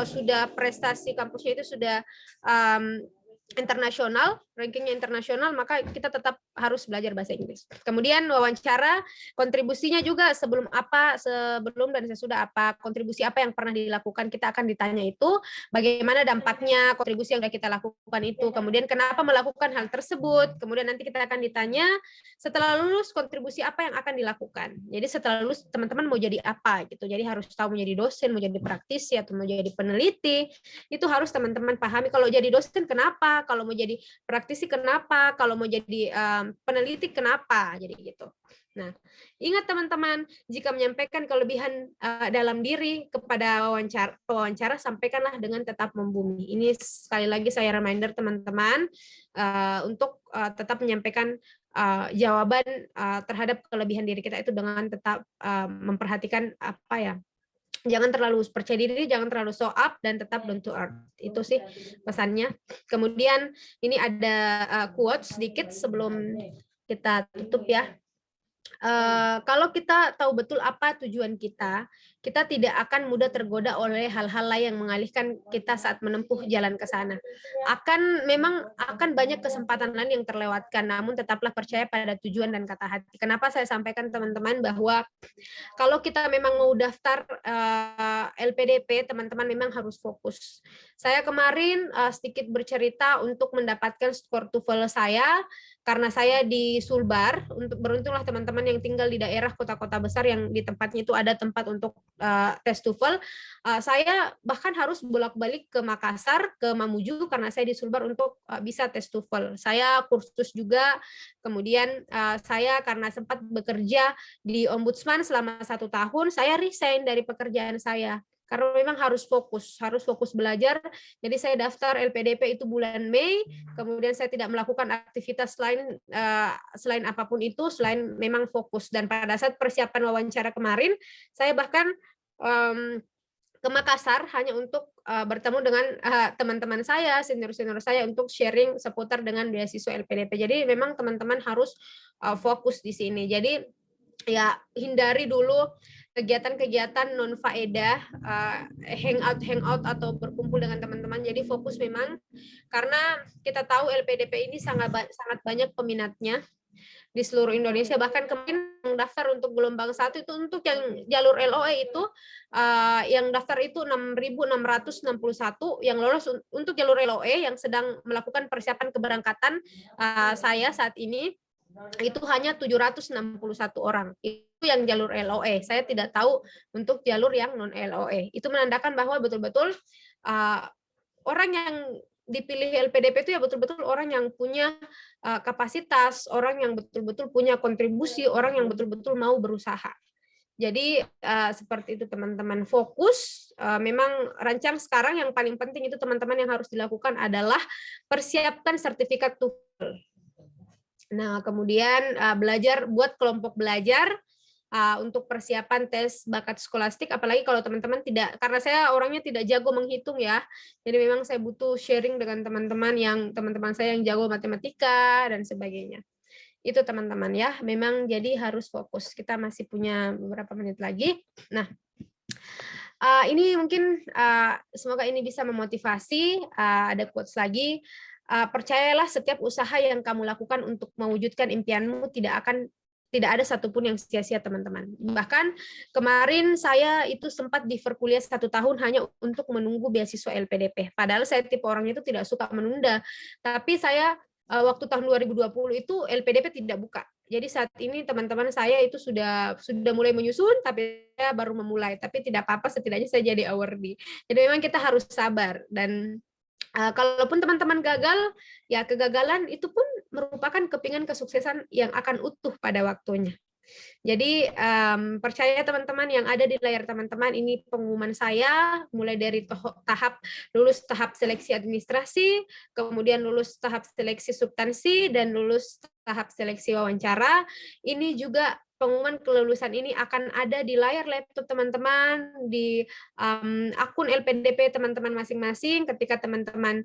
sudah prestasi kampusnya itu sudah internasional, rankingnya internasional, maka kita tetap harus belajar bahasa Inggris. Kemudian wawancara, kontribusinya juga sebelum dan sesudah apa, kontribusi apa yang pernah dilakukan, kita akan ditanya itu, bagaimana dampaknya kontribusi yang sudah kita lakukan itu, kemudian kenapa melakukan hal tersebut, kemudian nanti kita akan ditanya, setelah lulus kontribusi apa yang akan dilakukan. Jadi setelah lulus teman-teman mau jadi apa gitu, jadi harus tahu mau jadi dosen, mau jadi praktisi, atau mau jadi peneliti, itu harus teman-teman pahami. Kalau jadi dosen kenapa, kalau mau jadi praktisi kenapa, kalau mau jadi peneliti kenapa, jadi gitu. Nah, ingat teman-teman, jika menyampaikan kelebihan dalam diri kepada pewawancara, sampaikanlah dengan tetap membumi. Ini sekali lagi saya reminder teman-teman untuk tetap menyampaikan jawaban terhadap kelebihan diri kita itu dengan tetap memperhatikan jangan terlalu percaya diri, jangan terlalu show up, dan tetap down to earth. Itu sih pesannya. Kemudian ini ada quotes sedikit sebelum kita tutup ya. Kalau kita tahu betul apa tujuan kita tidak akan mudah tergoda oleh hal-hal lain yang mengalihkan kita saat menempuh jalan ke sana. Memang akan banyak kesempatan lain yang terlewatkan, namun tetaplah percaya pada tujuan dan kata hati. Kenapa saya sampaikan teman-teman bahwa kalau kita memang mau daftar LPDP, teman-teman memang harus fokus. Saya kemarin sedikit bercerita untuk mendapatkan skor TOEFL saya, karena saya di Sulbar. Beruntunglah teman-teman yang tinggal di daerah kota-kota besar yang di tempatnya itu ada tempat untuk tes TOEFL. Saya bahkan harus bolak-balik ke Makassar, ke Mamuju, karena saya di Sulbar untuk bisa tes TOEFL. Saya kursus juga, kemudian saya karena sempat bekerja di Ombudsman selama 1 tahun, saya resign dari pekerjaan saya. Karena memang harus fokus belajar. Jadi saya daftar LPDP itu bulan Mei, kemudian saya tidak melakukan aktivitas lain selain apapun itu, selain memang fokus. Dan pada saat persiapan wawancara kemarin, saya bahkan ke Makassar hanya untuk bertemu dengan teman-teman saya, senior-senior saya, untuk sharing seputar dengan beasiswa LPDP. Jadi memang teman-teman harus fokus di sini. Jadi ya hindari dulu kegiatan-kegiatan non faedah, hangout atau berkumpul dengan teman-teman. Jadi fokus memang, karena kita tahu LPDP ini sangat banyak peminatnya di seluruh Indonesia. Bahkan kemarin yang daftar untuk gelombang 1 itu untuk yang jalur LOE itu yang daftar itu 6.661, yang lolos untuk jalur LOE yang sedang melakukan persiapan keberangkatan saya saat ini itu hanya 761 orang. Itu yang jalur LOE. Saya tidak tahu untuk jalur yang non LOE. Itu menandakan bahwa betul-betul orang yang dipilih LPDP itu ya betul-betul orang yang punya kapasitas, orang yang betul-betul punya kontribusi, orang yang betul-betul mau berusaha. Jadi seperti itu teman-teman, fokus memang rancang sekarang yang paling penting itu teman-teman yang harus dilakukan adalah persiapkan sertifikat TOEFL. Nah, kemudian belajar, buat kelompok belajar untuk persiapan tes bakat skolastik, apalagi kalau teman-teman tidak, karena saya orangnya tidak jago menghitung ya, jadi memang saya butuh sharing dengan teman-teman saya yang jago matematika dan sebagainya. Itu teman-teman ya, memang jadi harus fokus. Kita masih punya beberapa menit lagi. Nah, ini mungkin semoga ini bisa memotivasi. Ada quotes lagi. Percayalah setiap usaha yang kamu lakukan untuk mewujudkan impianmu tidak ada satupun yang sia-sia teman-teman. Bahkan kemarin saya itu sempat di kuliah 1 tahun hanya untuk menunggu beasiswa LPDP. Padahal saya tipe orang itu tidak suka menunda. Tapi saya waktu tahun 2020 itu LPDP tidak buka. Jadi saat ini teman-teman saya itu sudah mulai menyusun, tapi saya baru memulai. Tapi tidak apa-apa, setidaknya saya jadi awardee. Jadi memang kita harus sabar. Dan kalaupun teman-teman gagal, ya kegagalan itu pun merupakan kepingan kesuksesan yang akan utuh pada waktunya. Jadi percaya teman-teman yang ada di layar teman-teman, ini pengumuman saya mulai dari tahap lulus tahap seleksi administrasi, kemudian lulus tahap seleksi substansi, dan lulus tahap seleksi wawancara. Ini juga pengumuman kelulusan ini akan ada di layar laptop teman-teman, di akun LPDP teman-teman masing-masing. Ketika teman-teman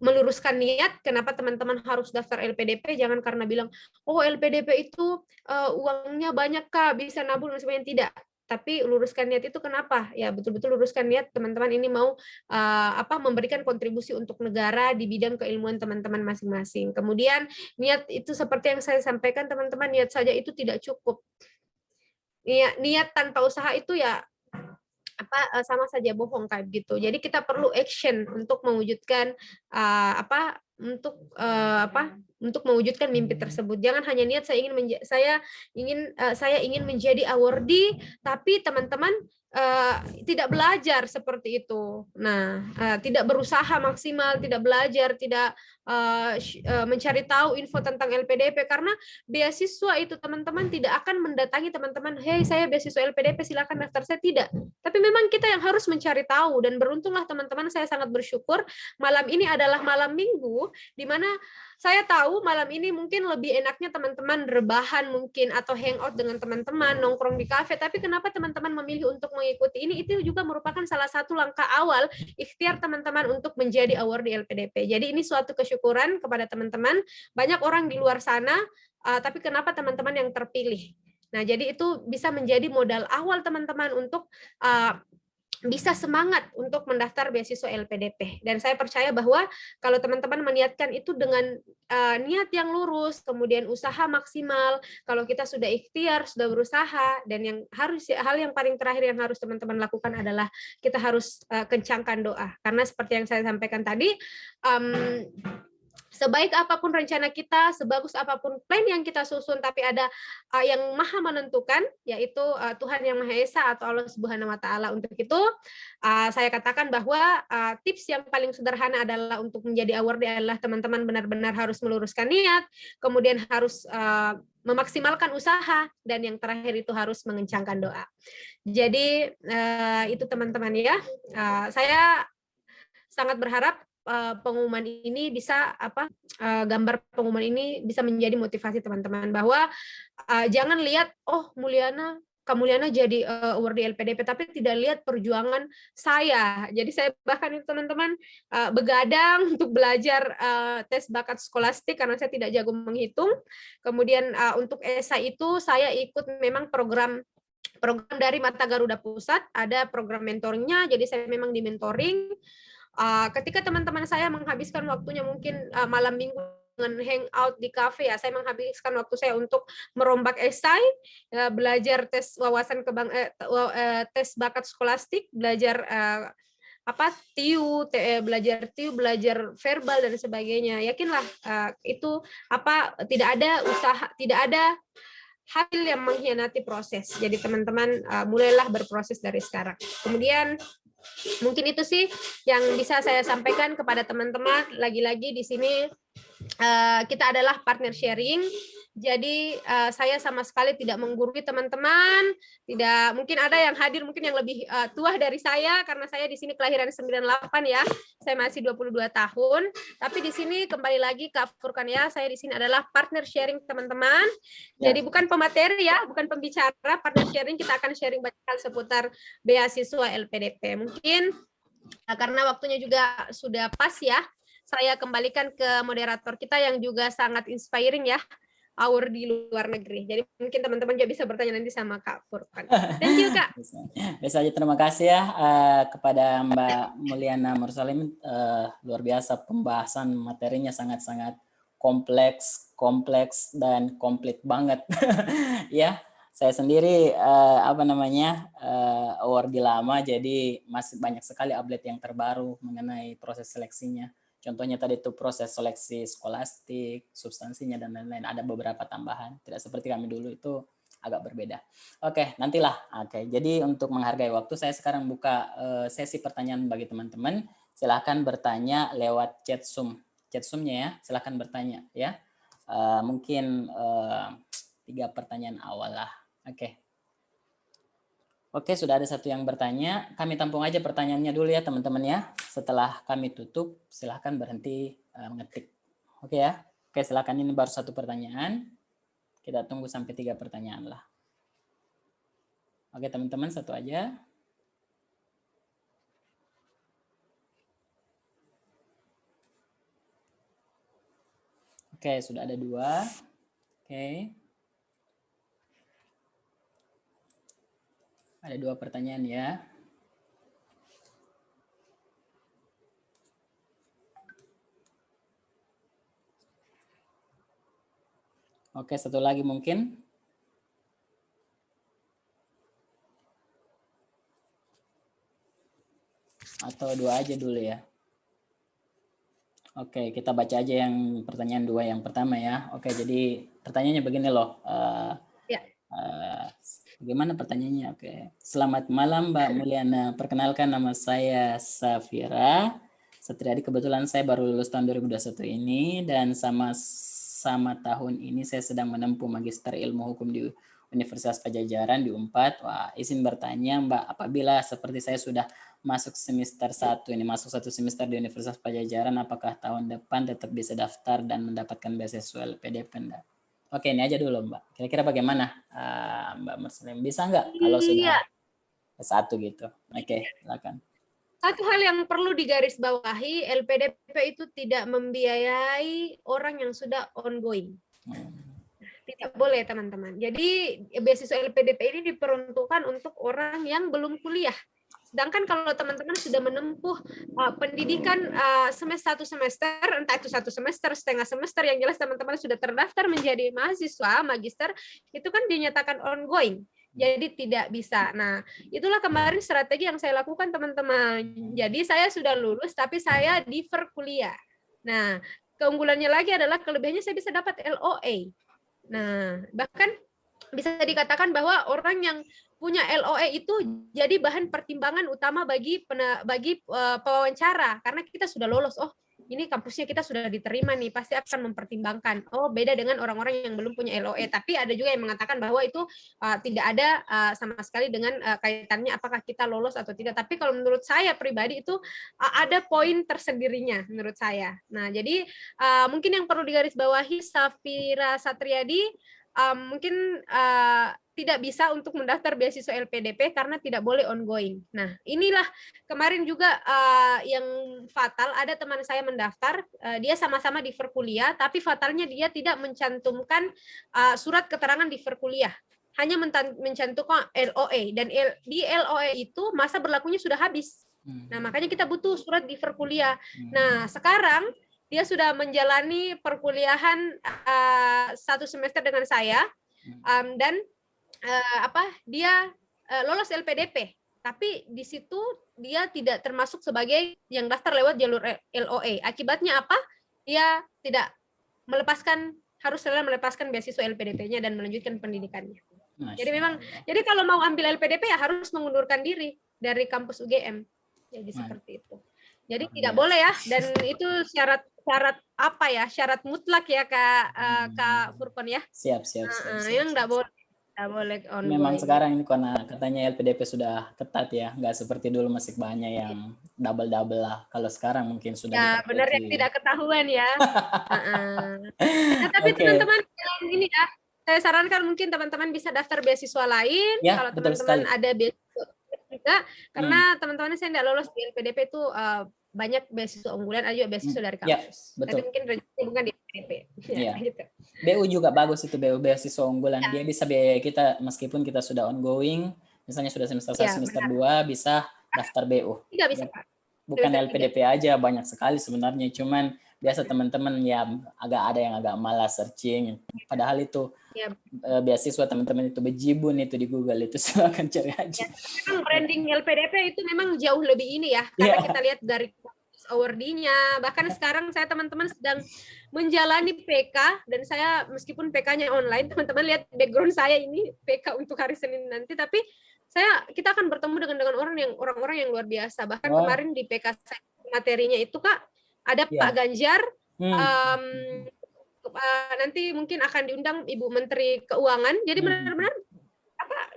meluruskan niat, kenapa teman-teman harus daftar LPDP, jangan karena bilang, oh LPDP itu uangnya banyak Kak, bisa nabung dan sebagainya, tidak. Tapi luruskan niat itu kenapa? Ya betul-betul luruskan niat teman-teman ini mau memberikan kontribusi untuk negara di bidang keilmuan teman-teman masing-masing. Kemudian niat itu seperti yang saya sampaikan teman-teman, niat saja itu tidak cukup. Niat tanpa usaha itu ya sama saja bohong kayak gitu. Jadi kita perlu action untuk mewujudkan untuk mewujudkan mimpi tersebut. Jangan hanya niat saya ingin menjadi awardee, tapi teman-teman tidak belajar seperti itu. Nah, tidak berusaha maksimal, tidak belajar, tidak mencari tahu info tentang LPDP, karena beasiswa itu teman-teman tidak akan mendatangi teman-teman, hey saya beasiswa LPDP silakan daftar, saya tidak. Tapi memang kita yang harus mencari tahu, dan beruntunglah teman-teman, saya sangat bersyukur malam ini adalah malam Minggu di mana saya tahu malam ini mungkin lebih enaknya teman-teman rebahan mungkin atau hangout dengan teman-teman, nongkrong di kafe, tapi kenapa teman-teman memilih untuk mengikuti ini, itu juga merupakan salah satu langkah awal ikhtiar teman-teman untuk menjadi awardee LPDP. Jadi ini suatu kesyukuran kepada teman-teman. Banyak orang di luar sana, tapi kenapa teman-teman yang terpilih? Nah, jadi itu bisa menjadi modal awal teman-teman untuk bisa semangat untuk mendaftar beasiswa LPDP. Dan saya percaya bahwa kalau teman-teman meniatkan itu dengan niat yang lurus, kemudian usaha maksimal, kalau kita sudah ikhtiar, sudah berusaha, dan hal yang paling terakhir yang harus teman-teman lakukan adalah kita harus kencangkan doa. Karena seperti yang saya sampaikan tadi, sebaik apapun rencana kita, sebagus apapun plan yang kita susun, tapi ada yang maha menentukan, yaitu Tuhan Yang Maha Esa atau Allah Subhanahu wa Ta'ala. Untuk itu, saya katakan bahwa tips yang paling sederhana adalah untuk menjadi awardee adalah teman-teman benar-benar harus meluruskan niat, kemudian harus memaksimalkan usaha, dan yang terakhir itu harus mengencangkan doa. Jadi itu teman-teman ya. Saya sangat berharap pengumuman ini bisa gambar pengumuman ini bisa menjadi motivasi teman-teman, bahwa jangan lihat Kak Mulyana jadi awardee LPDP, tapi tidak lihat perjuangan saya. Jadi saya bahkan itu teman-teman begadang untuk belajar tes bakat skolastik karena saya tidak jago menghitung. Kemudian untuk esai itu saya ikut memang program dari Mata Garuda Pusat, ada program mentornya, jadi saya memang di mentoring. Ketika teman-teman saya menghabiskan waktunya mungkin malam minggu dengan hangout di kafe, ya saya menghabiskan waktu saya untuk merombak esai, belajar tes wawasan tes bakat skolastik, belajar belajar verbal dan sebagainya. Yakinlah itu tidak ada hal yang mengkhianati proses. Jadi teman-teman mulailah berproses dari sekarang. Kemudian Mungkin itu sih yang bisa saya sampaikan kepada teman-teman. Lagi-lagi di sini kita adalah partner sharing. Jadi saya sama sekali tidak menggurui teman-teman. Tidak, mungkin ada yang hadir mungkin yang lebih tua dari saya karena saya di sini kelahiran 98 ya. Saya masih 22 tahun. Tapi di sini kembali lagi Kak Furkan ya, saya di sini adalah partner sharing teman-teman. Jadi bukan pemateri ya, bukan pembicara, partner sharing, kita akan sharing banyak hal seputar beasiswa LPDP. Mungkin karena waktunya juga sudah pas ya, saya kembalikan ke moderator kita yang juga sangat inspiring ya, Aur di luar negeri. Jadi mungkin teman-teman juga bisa bertanya nanti sama Kak Furkan. Thank you Kak. Bisa aja, terima kasih ya kepada Mbak Mulyana Mursalim. Luar biasa pembahasan materinya, sangat-sangat kompleks dan komplit banget. Ya, saya sendiri award lama, jadi masih banyak sekali update yang terbaru mengenai proses seleksinya. Contohnya tadi itu proses seleksi skolastik, substansinya dan lain-lain. Ada beberapa tambahan, tidak seperti kami dulu, itu agak berbeda. Oke, nantilah. Oke, jadi untuk menghargai waktu, saya sekarang buka sesi pertanyaan bagi teman-teman. Silakan bertanya lewat chat Zoom. Chat Zoom-nya ya, silakan bertanya ya. Mungkin 3 pertanyaan awal lah. Oke. Oke, sudah ada satu yang bertanya. Kami tampung aja pertanyaannya dulu ya teman-teman ya. Setelah kami tutup, silahkan berhenti mengetik. Oke ya. Oke, silahkan, ini baru satu pertanyaan. Kita tunggu sampai 3 pertanyaan lah. Oke teman-teman, satu aja. Oke, sudah ada 2. Oke. Ada 2 pertanyaan ya. Oke, satu lagi mungkin. Atau 2 aja dulu ya. Oke, kita baca aja yang pertanyaan 2 yang pertama ya. Oke, jadi pertanyaannya begini loh. Bagaimana pertanyaannya? Oke. Selamat malam Mbak Mulyana. Perkenalkan, nama saya Safira Satriadi. Kebetulan saya baru lulus tahun 2021 ini, dan sama tahun ini saya sedang menempuh Magister Ilmu Hukum di Universitas Padjadjaran di Unpad. Wah, izin bertanya Mbak, apabila seperti saya sudah masuk semester 1 ini, masuk 1 semester di Universitas Padjadjaran, apakah tahun depan tetap bisa daftar dan mendapatkan beasiswa LPDP enggak? Oke, ini aja dulu Mbak. Kira-kira bagaimana Mbak Mursalim? Bisa nggak kalau sudah S1 gitu? Oke, silakan. Satu hal yang perlu digarisbawahi, LPDP itu tidak membiayai orang yang sudah ongoing. Tidak boleh teman-teman. Jadi beasiswa LPDP ini diperuntukkan untuk orang yang belum kuliah. Sedangkan kalau teman-teman sudah menempuh pendidikan satu semester, entah itu 1 semester, setengah semester, yang jelas teman-teman sudah terdaftar menjadi mahasiswa, magister, itu kan dinyatakan ongoing. Jadi tidak bisa. Nah, itulah kemarin strategi yang saya lakukan teman-teman. Jadi saya sudah lulus, tapi saya defer kuliah. Nah, keunggulannya lagi adalah kelebihannya saya bisa dapat LOA. Nah, bahkan bisa dikatakan bahwa orang yang punya LOE itu jadi bahan pertimbangan utama bagi pewawancara, karena kita sudah lolos. Oh, ini kampusnya kita sudah diterima nih, pasti akan mempertimbangkan. Oh, beda dengan orang-orang yang belum punya LOE. Tapi ada juga yang mengatakan bahwa itu tidak ada sama sekali dengan kaitannya apakah kita lolos atau tidak. Tapi kalau menurut saya pribadi itu ada poin tersendirinya menurut saya. Nah, jadi mungkin yang perlu digarisbawahi, Safira Satriadi mungkin tidak bisa untuk mendaftar beasiswa LPDP karena tidak boleh ongoing. Nah, inilah kemarin juga yang fatal, ada teman saya mendaftar, dia sama-sama defer kuliah, tapi fatalnya dia tidak mencantumkan surat keterangan defer kuliah. Hanya mencantumkan LOE, dan di LOE itu masa berlakunya sudah habis. Nah, makanya kita butuh surat defer kuliah. Nah, sekarang dia sudah menjalani perkuliahan 1 semester dengan saya, dan dia lolos LPDP, tapi di situ dia tidak termasuk sebagai yang daftar lewat jalur LOE. Akibatnya apa? Dia tidak harus melepaskan beasiswa LPDP-nya dan melanjutkan pendidikannya. Jadi memang, jadi kalau mau ambil LPDP ya harus mengundurkan diri dari kampus UGM. Jadi seperti itu. Jadi Luar tidak biasa. boleh ya, dan itu syarat apa ya, syarat mutlak ya Kak Furkon ya. Siap. Yang nggak boleh Memang ongoing. sekarang ini karena katanya LPDP sudah ketat ya, nggak seperti dulu masih banyak yang double lah. Kalau sekarang mungkin sudah Ya, benar yang diperbaiki. tidak ketahuan ya. Nah, tapi Oke, teman-teman ini ya, saya sarankan mungkin teman-teman bisa daftar beasiswa lain ya kalau betul teman-teman sekali. ada beasiswa juga, karena Hmm. teman-teman saya tidak lolos di LPDP itu banyak beasiswa unggulan, ada juga beasiswa dari Ya, kampus. Tapi betul. mungkin rezeki bukan di LPDP. Ya, Iya. gitu. BU juga bagus itu, BU beasiswa unggulan. Ya, Dia bisa biaya kita meskipun kita sudah ongoing, misalnya sudah semester 1, ya, semester benar. 2 bisa daftar BU. Tidak bisa, Pak. Bukan Semester 3. LPDP aja, banyak sekali sebenarnya. Cuman biasa teman-teman ya ada yang agak malas searching. Padahal itu Ya, beasiswa teman-teman itu bejibun itu di Google itu silakan cari aja. ya. Memang branding LPDP itu memang jauh lebih ini ya, karena kita lihat dari awardee-nya. Bahkan sekarang saya teman-teman sedang menjalani PK, dan saya meskipun PK-nya online, teman-teman lihat background saya ini PK untuk hari Senin nanti, tapi kita akan bertemu dengan orang-orang yang luar biasa. Bahkan kemarin di PK saya materinya itu Kak, ada Pak Ganjar, nanti mungkin akan diundang Ibu Menteri Keuangan. Jadi benar-benar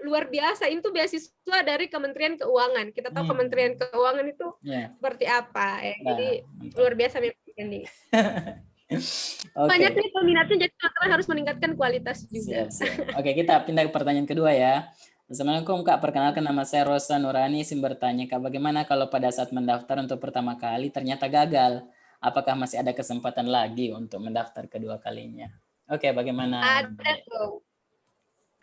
luar biasa. Itu beasiswa dari Kementerian Keuangan. Kita tahu Kementerian Keuangan itu seperti apa. Jadi luar biasa ini. Banyak nih peminatnya, jadi teman-teman harus meningkatkan kualitas juga. Siap. Oke, kita pindah ke pertanyaan kedua ya. Assalamualaikum Kak, perkenalkan nama saya Rosa Nurani, izin bertanya Kak, bagaimana kalau pada saat mendaftar untuk pertama kali ternyata gagal? Apakah masih ada kesempatan lagi untuk mendaftar kedua kalinya? Oke, bagaimana?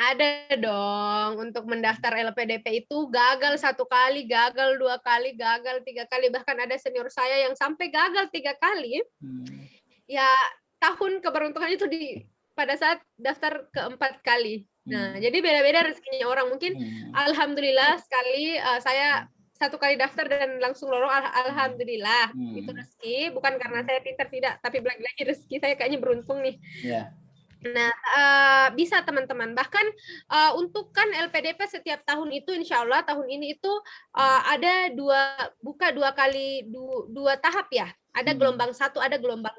Ada dong. Untuk mendaftar LPDP itu gagal 1 kali, gagal 2 kali, gagal 3 kali. Bahkan ada senior saya yang sampai gagal 3 kali. Ya, tahun keberuntungan itu pada saat daftar ke-4 kali. Nah, jadi beda-beda rezekinya orang. Mungkin alhamdulillah sekali saya 1 kali daftar dan langsung lolos, alhamdulillah. Itu rezeki, bukan karena saya pintar, tidak, tapi lagi rezeki saya kayaknya beruntung nih. Nah, bisa teman-teman. Bahkan untuk kan LPDP setiap tahun itu, insya Allah tahun ini itu ada dua kali dua tahap ya. Ada gelombang 1, ada gelombang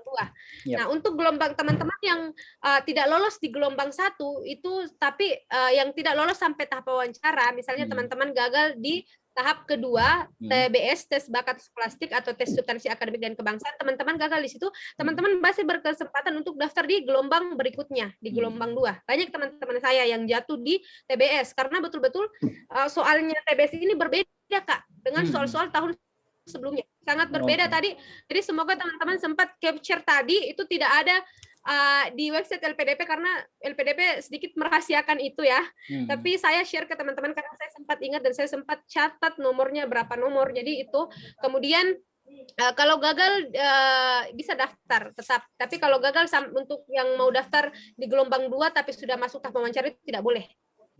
2. Nah, untuk gelombang teman-teman yang tidak lolos di gelombang 1 itu, tapi yang tidak lolos sampai tahap wawancara, misalnya teman-teman gagal di tahap kedua, TBS, tes bakat skolastik atau tes substansi akademik dan kebangsaan, teman-teman gagal di situ, teman-teman masih berkesempatan untuk daftar di gelombang berikutnya, di gelombang 2. Banyak teman-teman saya yang jatuh di TBS, karena betul-betul soalnya TBS ini berbeda Kak, dengan soal-soal tahun sebelumnya. Sangat berbeda tadi. Jadi semoga teman-teman sempat capture tadi, itu tidak ada di website LPDP, karena LPDP sedikit merahasiakan itu ya. Tapi saya share ke teman-teman karena saya sempat ingat dan saya sempat catat nomornya berapa nomor. Jadi itu kemudian kalau gagal bisa daftar tetap. Tapi kalau gagal untuk yang mau daftar di gelombang 2 tapi sudah masuk tahap wawancara tidak boleh.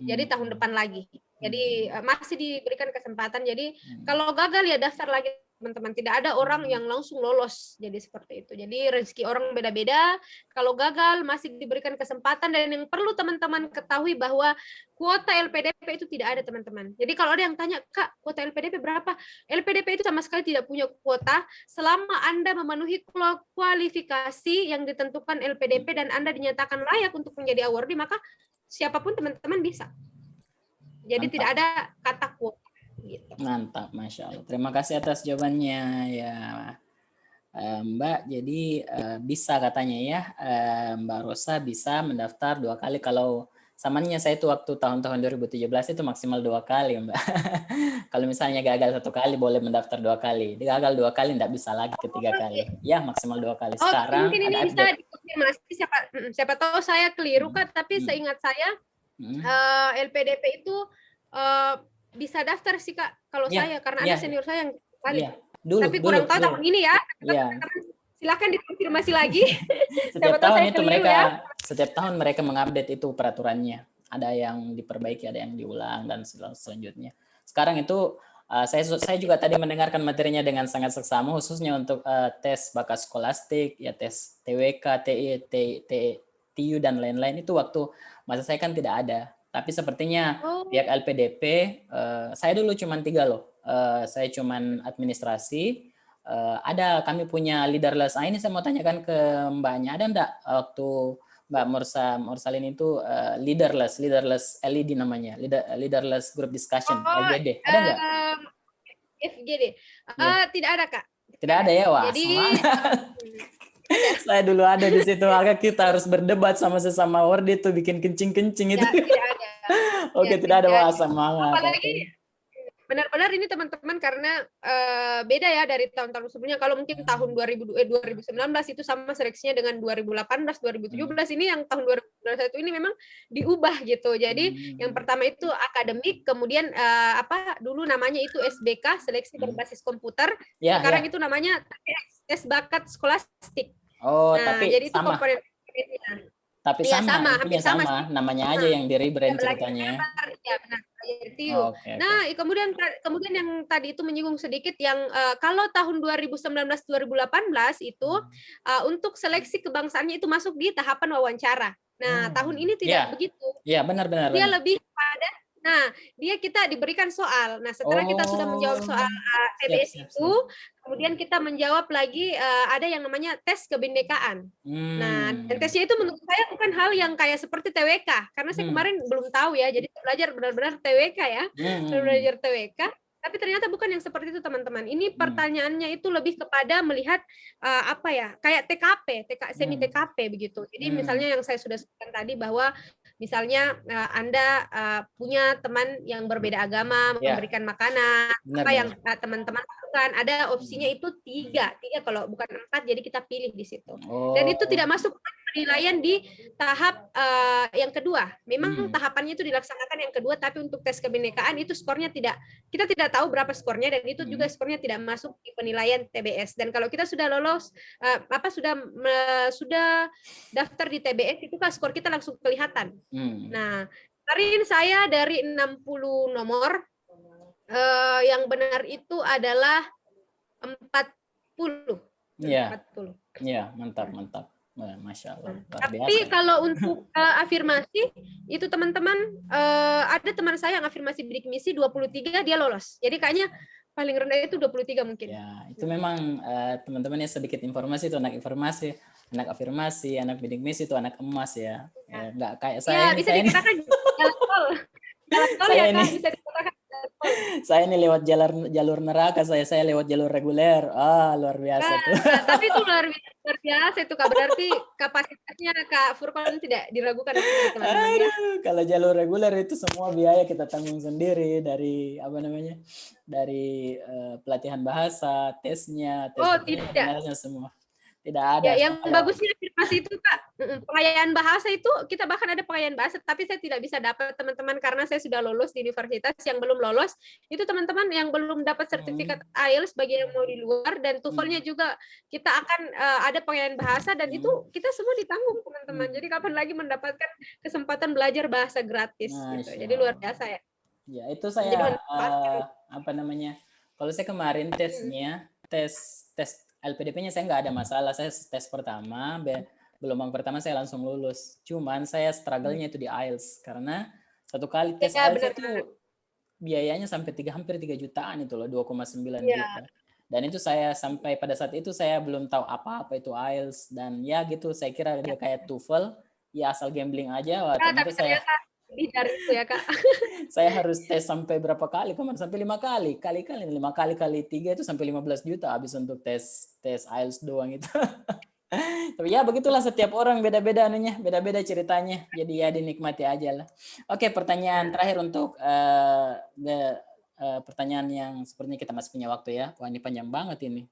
Jadi tahun depan lagi. Jadi masih diberikan kesempatan. Jadi kalau gagal ya daftar lagi teman-teman. Tidak ada orang yang langsung lolos. Jadi seperti itu. Jadi rezeki orang beda-beda. Kalau gagal masih diberikan kesempatan, dan yang perlu teman-teman ketahui bahwa kuota LPDP itu tidak ada teman-teman. Jadi kalau ada yang tanya, Kak, kuota LPDP berapa? LPDP itu sama sekali tidak punya kuota selama Anda memenuhi kualifikasi yang ditentukan LPDP dan Anda dinyatakan layak untuk menjadi awardee, maka siapapun teman-teman bisa. Jadi tidak ada kata kuota. Gitu. Mantap, Masya Allah. Terima kasih atas jawabannya ya Mbak. Jadi bisa katanya ya, Mbak Rosa bisa mendaftar 2 kali. Kalau samanya saya itu waktu tahun-tahun 2017 itu maksimal 2 kali Mbak. Kalau misalnya gagal 1 kali boleh mendaftar 2 kali. Gagal 2 kali tidak bisa lagi ketiga kali. Ya maksimal 2 kali. Sekarang mungkin ini bisa dikonfirmasi, siapa tahu saya keliru Kak, tapi seingat saya LPDP itu bisa daftar sih Kak kalau saya, karena ada senior saya yang kali. Tapi kurang tahu tahun ini ya. Silakan dikonfirmasi lagi. Setiap tahun itu setiap tahun mereka mengupdate itu peraturannya. Ada yang diperbaiki, ada yang diulang dan selanjutnya. Sekarang itu saya juga tadi mendengarkan materinya dengan sangat seksama, khususnya untuk tes bakat skolastik, ya tes TWK, TI, TU dan lain-lain itu waktu masa saya kan tidak ada. Tapi sepertinya Oh. pihak LPDP, saya dulu cuma 3 loh. Saya cuman administrasi. Ada kami punya leaderless. Ini saya mau tanyakan ke Mbaknya, ada enggak waktu Mbak Mursalin itu leaderless LED namanya, leaderless group discussion, Oh, LGD, ada enggak? FGD. Iya. Tidak ada, Kak. Tidak ada ya, wah Jadi semangat. Saya dulu ada di situ, maka kita harus berdebat sama sesama Word itu, bikin kencing-kencing itu. tidak ada. Oke, Ya, tidak ada, wah ada. semangat. Apalagi benar-benar ini teman-teman karena beda ya dari tahun-tahun sebelumnya. Kalau mungkin tahun 2019 itu sama seleksinya dengan 2018, 2017, ini yang tahun 2021 ini memang diubah gitu. Jadi yang pertama itu akademik, kemudian dulu namanya itu SBK, seleksi berbasis komputer. Sekarang itu namanya tes bakat skolastik. Oh, nah, tapi jadi itu sama. komponen-komponennya. Tapi ya, hampir sama, namanya aja yang di rebrand ceritanya. Ya, benar. Nah, kemudian yang tadi itu menyinggung sedikit yang kalau tahun 2019-2018 itu untuk seleksi kebangsaannya itu masuk di tahapan wawancara. Nah, tahun ini tidak begitu. Iya, benar. Dia lebih pada kita diberikan soal. Nah, setelah kita sudah menjawab soal TBS itu, kemudian kita menjawab lagi ada yang namanya tes kebinekaan. Nah, dan tesnya itu menurut saya bukan hal yang kayak seperti TWK, karena saya kemarin belum tahu ya, jadi belajar benar-benar TWK ya, belajar TWK. Tapi ternyata bukan yang seperti itu, teman-teman. Ini pertanyaannya itu lebih kepada melihat kayak TKP, semi TKP begitu. Jadi misalnya yang saya sudah sebutkan tadi bahwa misalnya Anda punya teman yang berbeda agama, memberikan makanan, apa yang teman-teman lakukan, ada opsinya itu 3 kalau bukan 4, jadi kita pilih di situ. Dan itu tidak masuk penilaian di tahap yang kedua. Memang tahapannya itu dilaksanakan yang kedua, tapi untuk tes kebinekaan itu skornya kita tidak tahu berapa skornya, dan itu juga skornya tidak masuk di penilaian TBS. Dan kalau kita sudah lolos sudah daftar di TBS itu kan skor kita langsung kelihatan. Nah, kemarin saya dari 60 nomor yang benar itu adalah 40. Iya, mantap. Masya Allah. Tapi kalau untuk afirmasi itu teman-teman ada teman saya yang afirmasi bidik misi 23 dia lolos. Jadi kayaknya paling rendah itu 23 mungkin. Ya, itu memang teman-teman yang sedikit informasi itu anak informasi, anak afirmasi, anak bidik misi itu anak emas ya. Enggak kayak saya. Ya, bisa dikatakan jalan tol. Jalan tol ya, Kak, bisa dikatakan. Saya ini lewat jalur neraka, saya lewat jalur reguler. Luar biasa tuh. Tapi itu luar biasa itu, Kak. Berarti kapasitasnya Kak Furqan tidak diragukan, teman-teman. Kalau jalur reguler itu semua biaya kita tanggung sendiri, dari dari pelatihan bahasa, tesnya, tidak semua. Tidak ada. Ya, yang bagusnya afirmasi itu, Kak, pengayaan bahasa itu kita bahkan ada pengayaan bahasa, tapi saya tidak bisa dapat, teman-teman, karena saya sudah lolos di universitas. Yang belum lolos itu teman-teman yang belum dapat sertifikat IELTS bagi yang mau di luar, dan TOEFL-nya juga kita akan ada pengayaan bahasa, dan itu kita semua ditanggung, teman-teman. Jadi kapan lagi mendapatkan kesempatan belajar bahasa gratis gitu. Jadi luar biasa ya. Ya, itu saya kalau saya kemarin tesnya tes LPDP-nya saya nggak ada masalah. Saya tes pertama, gelombang pertama saya langsung lulus. Cuman saya struggle-nya itu di IELTS, karena satu kali tes IELTS itu biayanya sampai hampir 3 jutaan itu loh, 2,9 juta. Dan itu saya sampai pada saat itu saya belum tahu apa-apa itu IELTS, dan ya gitu saya kira dia kayak TOEFL, ya asal gambling aja. Tapi ternyata lebih dari itu ya, Kak. Saya harus tes sampai berapa kali? Kemarin sampai 5 kali. Kali-kali 5 kali 3 itu sampai 15 juta habis untuk tes IELTS doang itu. Tapi ya begitulah, setiap orang beda-beda anunya, beda-beda ceritanya. Jadi ya dinikmati aja lah. Oke, pertanyaan terakhir untuk pertanyaan yang sepertinya kita masih punya waktu ya. Wah, ini panjang banget ini.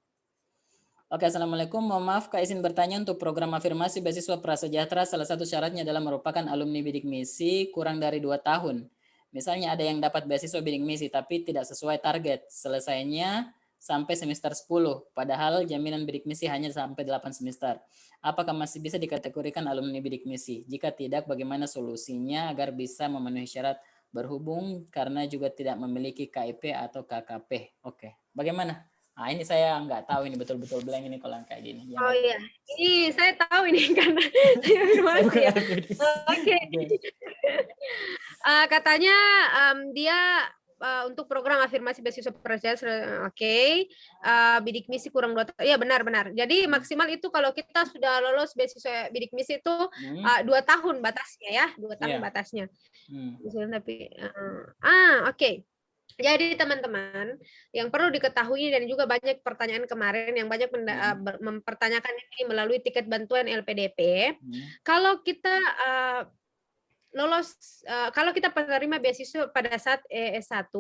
Oke, Assalamualaikum. Mohon maaf, Kak, izin bertanya, untuk program afirmasi beasiswa prasejahtera, salah satu syaratnya adalah merupakan alumni bidik misi kurang dari 2 tahun. Misalnya ada yang dapat beasiswa bidik misi tapi tidak sesuai target, selesainya sampai semester 10, padahal jaminan bidik misi hanya sampai 8 semester. Apakah masih bisa dikategorikan alumni bidik misi? Jika tidak, bagaimana solusinya agar bisa memenuhi syarat berhubung karena juga tidak memiliki KIP atau KKP? Oke, bagaimana? Nah, ini saya nggak tahu ini betul-betul blank ini kalau kayak gini. Oh iya, ini saya tahu ini karena saya afirmasi ya. Oke. Katanya dia untuk program afirmasi beasiswa prasejahtera, oke. Bidik misi kurang 2 tahun. Iya benar-benar. Jadi maksimal itu kalau kita sudah lolos beasiswa bidik misi itu 2 tahun batasnya ya, 2 tahun batasnya. Tapi oke. Jadi teman-teman, yang perlu diketahui dan juga banyak pertanyaan kemarin yang banyak mempertanyakan ini melalui tiket bantuan LPDP. Kalau kita lolos, kalau kita penerima beasiswa pada saat S1,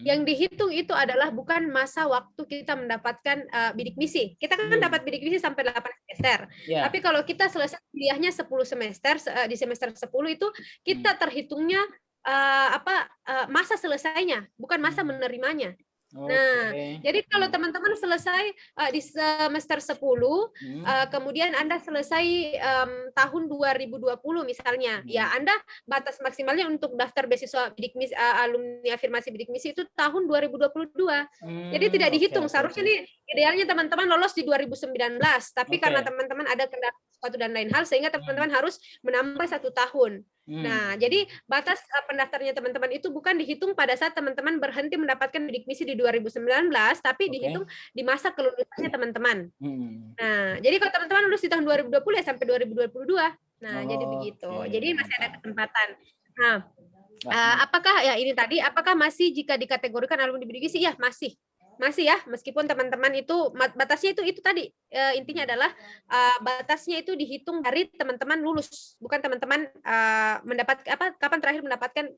yang dihitung itu adalah bukan masa waktu kita mendapatkan bidik misi. Kita kan dapat bidik misi sampai 8 semester. Tapi kalau kita selesai kuliahnya 10 semester, di semester 10 itu kita terhitungnya masa selesainya, bukan masa menerimanya. Nah, jadi kalau teman-teman selesai di semester 10, kemudian Anda selesai tahun 2020 misalnya, ya Anda batas maksimalnya untuk daftar beasiswa bidik misi, alumni afirmasi bidik misi itu tahun 2022. Jadi tidak dihitung. Seharusnya nih idealnya teman-teman lolos di 2019, tapi karena teman-teman ada kendala suatu dan lain hal, sehingga teman-teman harus menambah 1 tahun. Nah, jadi batas pendaftarnya teman-teman itu bukan dihitung pada saat teman-teman berhenti mendapatkan bidik misi di 2019, tapi dihitung di masa kelulusannya teman-teman. Nah, jadi kalau teman-teman lulus di tahun 2020 ya sampai 2022. Nah, jadi begitu. Jadi masih ada kesempatan. Nah, apakah ya ini tadi, apakah masih jika dikategorikan alumni bidik misi? Ya, masih ya, meskipun teman-teman itu batasnya itu tadi intinya adalah batasnya itu dihitung dari teman-teman lulus, bukan teman-teman mendapat kapan terakhir mendapatkan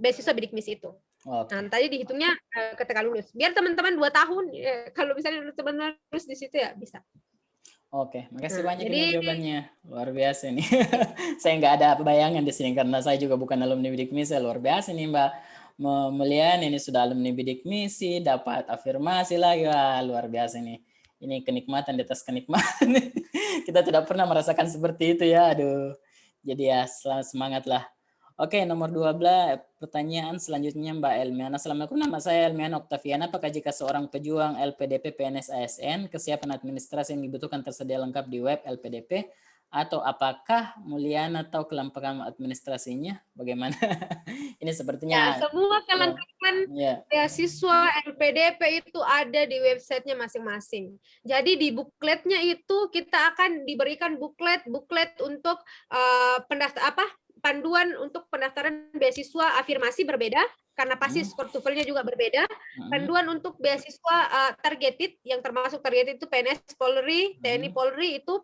beasiswa bidik misi itu. Nah, tadi dihitungnya ketika lulus. Biar teman-teman 2 tahun, kalau misalnya teman-teman lulus di situ ya bisa. Oke, makasih banyak ini jawabannya. Luar biasa nih. Saya nggak ada bayangan di sini karena saya juga bukan alumni bidik misi. Luar biasa nih Mbak Melian, ini sudah alumni bidik misi, dapat afirmasi lagi. Wah, luar biasa nih. Ini kenikmatan di atas kenikmatan. Kita tidak pernah merasakan seperti itu ya. Aduh. Jadi ya selamat semangat lah. Oke, nomor 12 pertanyaan selanjutnya Mbak Elmiana. Assalamualaikum, nama saya Elmiana Oktaviana. Apakah jika seorang pejuang LPDP PNS ASN, kesiapan administrasi yang dibutuhkan tersedia lengkap di web LPDP? Atau apakah Mulyana tahu kelengkapan administrasinya? Bagaimana? Ini sepertinya ya, semua kelengkapan beasiswa LPDP itu ada di websitenya masing-masing. Jadi di bukletnya itu kita akan diberikan buklet untuk panduan untuk pendaftaran beasiswa afirmasi berbeda karena pasti skor TOEFL-nya juga berbeda. Panduan untuk beasiswa targeted yang termasuk targeted itu PNS Polri, TNI Polri itu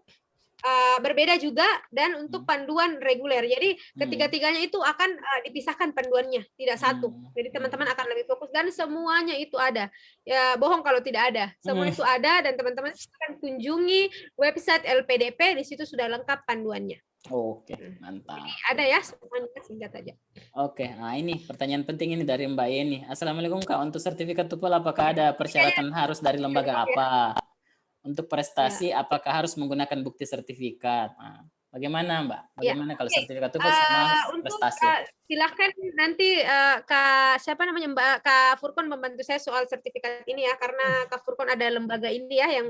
berbeda juga, dan untuk panduan reguler. Jadi ketiga-tiganya itu akan dipisahkan panduannya, tidak satu. Jadi teman-teman akan lebih fokus dan semuanya itu ada. Ya bohong kalau tidak ada. Semua itu ada dan teman-teman akan kunjungi website LPDP, di situ sudah lengkap panduannya. Oke, mantap. Jadi ada ya semuanya, singkat aja. Oke, nah ini pertanyaan penting ini dari Mbak Yeni. Assalamualaikum Kak, untuk sertifikat TOEFL apakah ada persyaratan harus dari lembaga apa? Untuk prestasi, apakah harus menggunakan bukti sertifikat? Nah, bagaimana Mbak? Bagaimana kalau sertifikat TOEFL sama prestasi? Silahkan nanti Kak Kak Furkon membantu saya soal sertifikat ini ya, karena Kak Furkon ada lembaga ini ya yang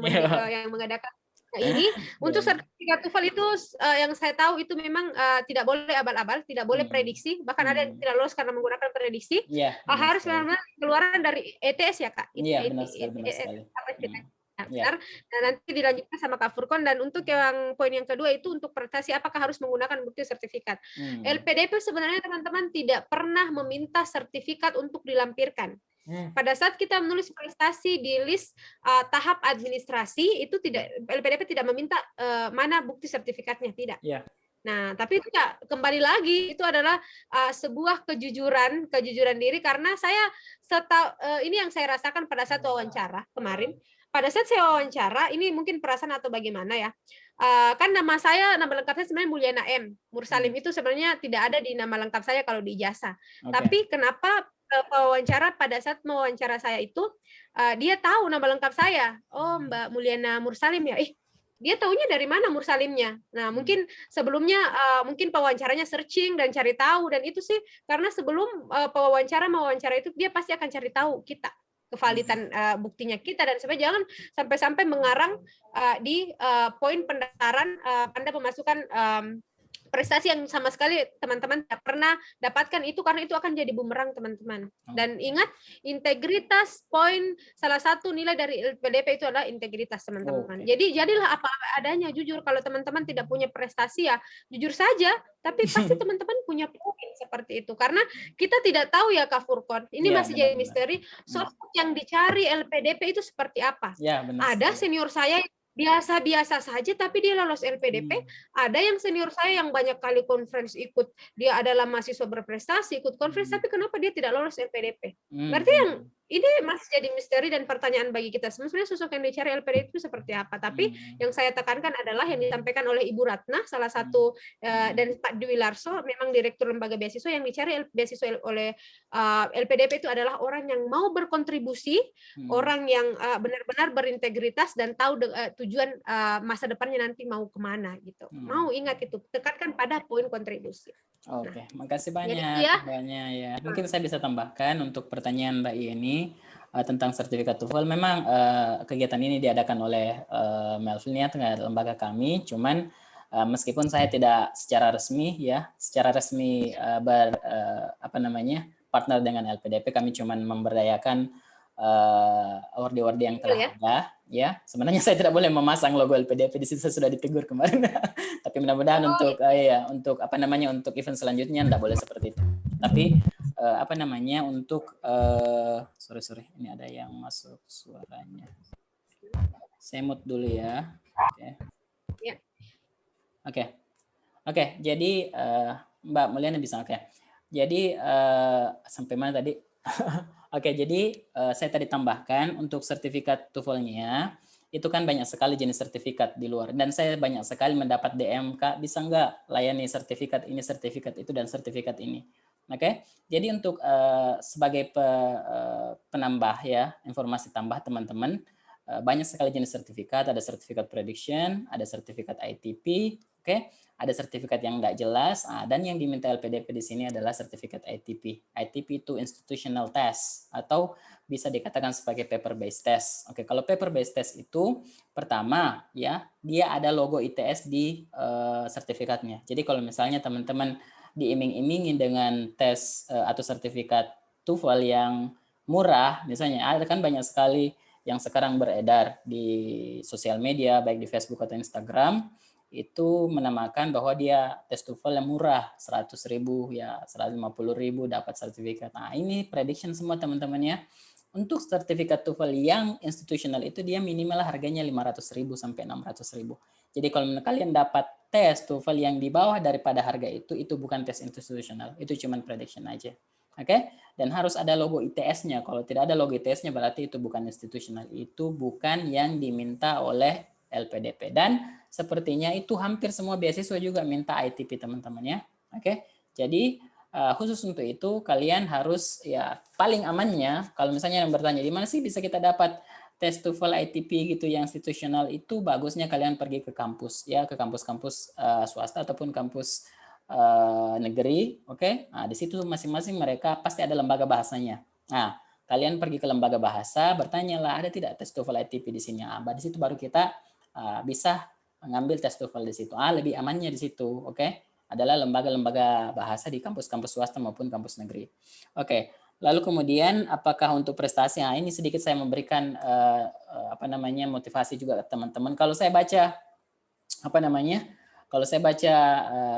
mengadakan ini. Untuk sertifikat TOEFL itu yang saya tahu itu memang tidak boleh abal-abal, tidak boleh prediksi, bahkan ada yang tidak lolos karena menggunakan prediksi. Harus benar-benar keluaran dari ETS ya Kak. Iya, benar sekali. Benar. Nah, nanti dilanjutkan sama Kak Furkon. Dan untuk yang poin yang kedua itu untuk prestasi, apakah harus menggunakan bukti sertifikat? LPDP sebenarnya teman-teman tidak pernah meminta sertifikat untuk dilampirkan. Pada saat kita menulis prestasi di list tahap administrasi itu LPDP tidak meminta mana bukti sertifikatnya, tidak. Nah, tapi itu kembali lagi itu adalah sebuah kejujuran diri, karena saya ini yang saya rasakan pada saat wawancara kemarin. Pada saat saya wawancara, ini mungkin perasaan atau bagaimana ya, kan nama lengkap saya sebenarnya Mulyana M. Mursalim itu sebenarnya tidak ada di nama lengkap saya kalau di ijazah. Tapi kenapa pewawancara pada saat mewawancara saya itu, dia tahu nama lengkap saya. Oh, Mbak Mulyana Mursalim ya. Dia taunya dari mana Mursalimnya? Nah, mungkin sebelumnya mungkin pewawancaranya searching dan cari tahu, dan itu sih karena sebelum mewawancara itu dia pasti akan cari tahu kita kevalidan buktinya kita, dan supaya jangan sampai mengarang di poin pendaftaran Anda memasukkan prestasi yang sama sekali teman-teman tidak pernah dapatkan itu, karena itu akan jadi bumerang teman-teman. Dan ingat, integritas poin salah satu nilai dari LPDP itu adalah integritas teman-teman. Jadi jadilah apa adanya, jujur. Kalau teman-teman tidak punya prestasi ya jujur saja, tapi pasti teman-teman punya poin seperti itu. Karena kita tidak tahu ya Kak Furkon, ini masih jadi misteri, sosok yang dicari LPDP itu seperti apa. Ada senior saya biasa-biasa saja tapi dia lolos LPDP, ada yang senior saya yang banyak kali conference ikut, dia adalah mahasiswa berprestasi ikut conference, tapi kenapa dia tidak lolos LPDP? Berarti yang ini masih jadi misteri dan pertanyaan bagi kita. Sebenarnya sosok yang dicari LPDP itu seperti apa? Tapi yang saya tekankan adalah yang disampaikan oleh Ibu Ratna, salah satu, dan Pak Dwi Larso, memang Direktur Lembaga Beasiswa, yang dicari beasiswa oleh LPDP itu adalah orang yang mau berkontribusi, orang yang benar-benar berintegritas dan tahu tujuan masa depannya nanti mau kemana gitu. Mau ingat itu, tekankan pada poin kontribusi. Oke, makasih banyak. Ya. Mungkin saya bisa tambahkan untuk pertanyaan Mbak Yeni tentang sertifikat TOEFL. Memang kegiatan ini diadakan oleh Melvin ya, lembaga kami. Cuman meskipun saya tidak secara resmi partner dengan LPDP, kami cuman memberdayakan award-award yang telah ada. Ya, sebenarnya saya tidak boleh memasang logo LPDP di situ, saya sudah ditegur kemarin. Tapi mudah-mudahan untuk untuk event selanjutnya tidak boleh seperti itu. Tapi untuk sorry ini ada yang masuk suaranya. Saya mute dulu ya. Oke. Jadi Mbak Mulyana bisa Jadi sampai mana tadi? Oke, jadi saya tadi tambahkan untuk sertifikat TOEFL-nya itu kan banyak sekali jenis sertifikat di luar, dan saya banyak sekali mendapat DM, Kak, bisa nggak layani sertifikat ini, sertifikat itu, dan sertifikat ini. Oke, jadi untuk sebagai penambah ya, informasi tambah teman-teman, banyak sekali jenis sertifikat, ada sertifikat prediction, ada sertifikat ITP, ada sertifikat yang tidak jelas, dan yang diminta LPDP di sini adalah sertifikat ITP. ITP itu institutional test atau bisa dikatakan sebagai paper based test. Kalau paper based test itu pertama ya, dia ada logo ITS di sertifikatnya. Jadi kalau misalnya teman-teman diiming-imingin dengan tes atau sertifikat TOEFL yang murah, misalnya ada kan banyak sekali yang sekarang beredar di sosial media, baik di Facebook atau Instagram, itu menamakan bahwa dia tes TOEFL yang murah, 100.000 ya, 150.000 dapat sertifikat. Nah, ini prediction semua teman-teman ya. Untuk sertifikat TOEFL yang institusional itu dia minimal harganya 500.000 sampai 600.000. Jadi kalau kalian dapat tes TOEFL yang di bawah daripada harga itu bukan tes institusional, itu cuma prediction aja. Dan harus ada logo ITS-nya. Kalau tidak ada logo ITS-nya berarti itu bukan institusional, itu bukan yang diminta oleh LPDP. Dan sepertinya itu hampir semua beasiswa juga minta ITP teman-teman ya. Jadi khusus untuk itu kalian harus ya, paling amannya kalau misalnya yang bertanya di mana sih bisa kita dapat tes TOEFL ITP gitu yang institusional, itu bagusnya kalian pergi ke kampus ya, ke kampus-kampus swasta ataupun kampus negeri. Nah, di situ masing-masing mereka pasti ada lembaga bahasanya. Nah, kalian pergi ke lembaga bahasa, bertanyalah ada tidak tes TOEFL ITP di sini. Di situ baru kita bisa mengambil tes TOEFL di situ. Lebih amannya di situ, adalah lembaga-lembaga bahasa di kampus-kampus swasta maupun kampus negeri. Lalu kemudian apakah untuk prestasi? Ini sedikit saya memberikan motivasi juga ke teman-teman. Kalau saya baca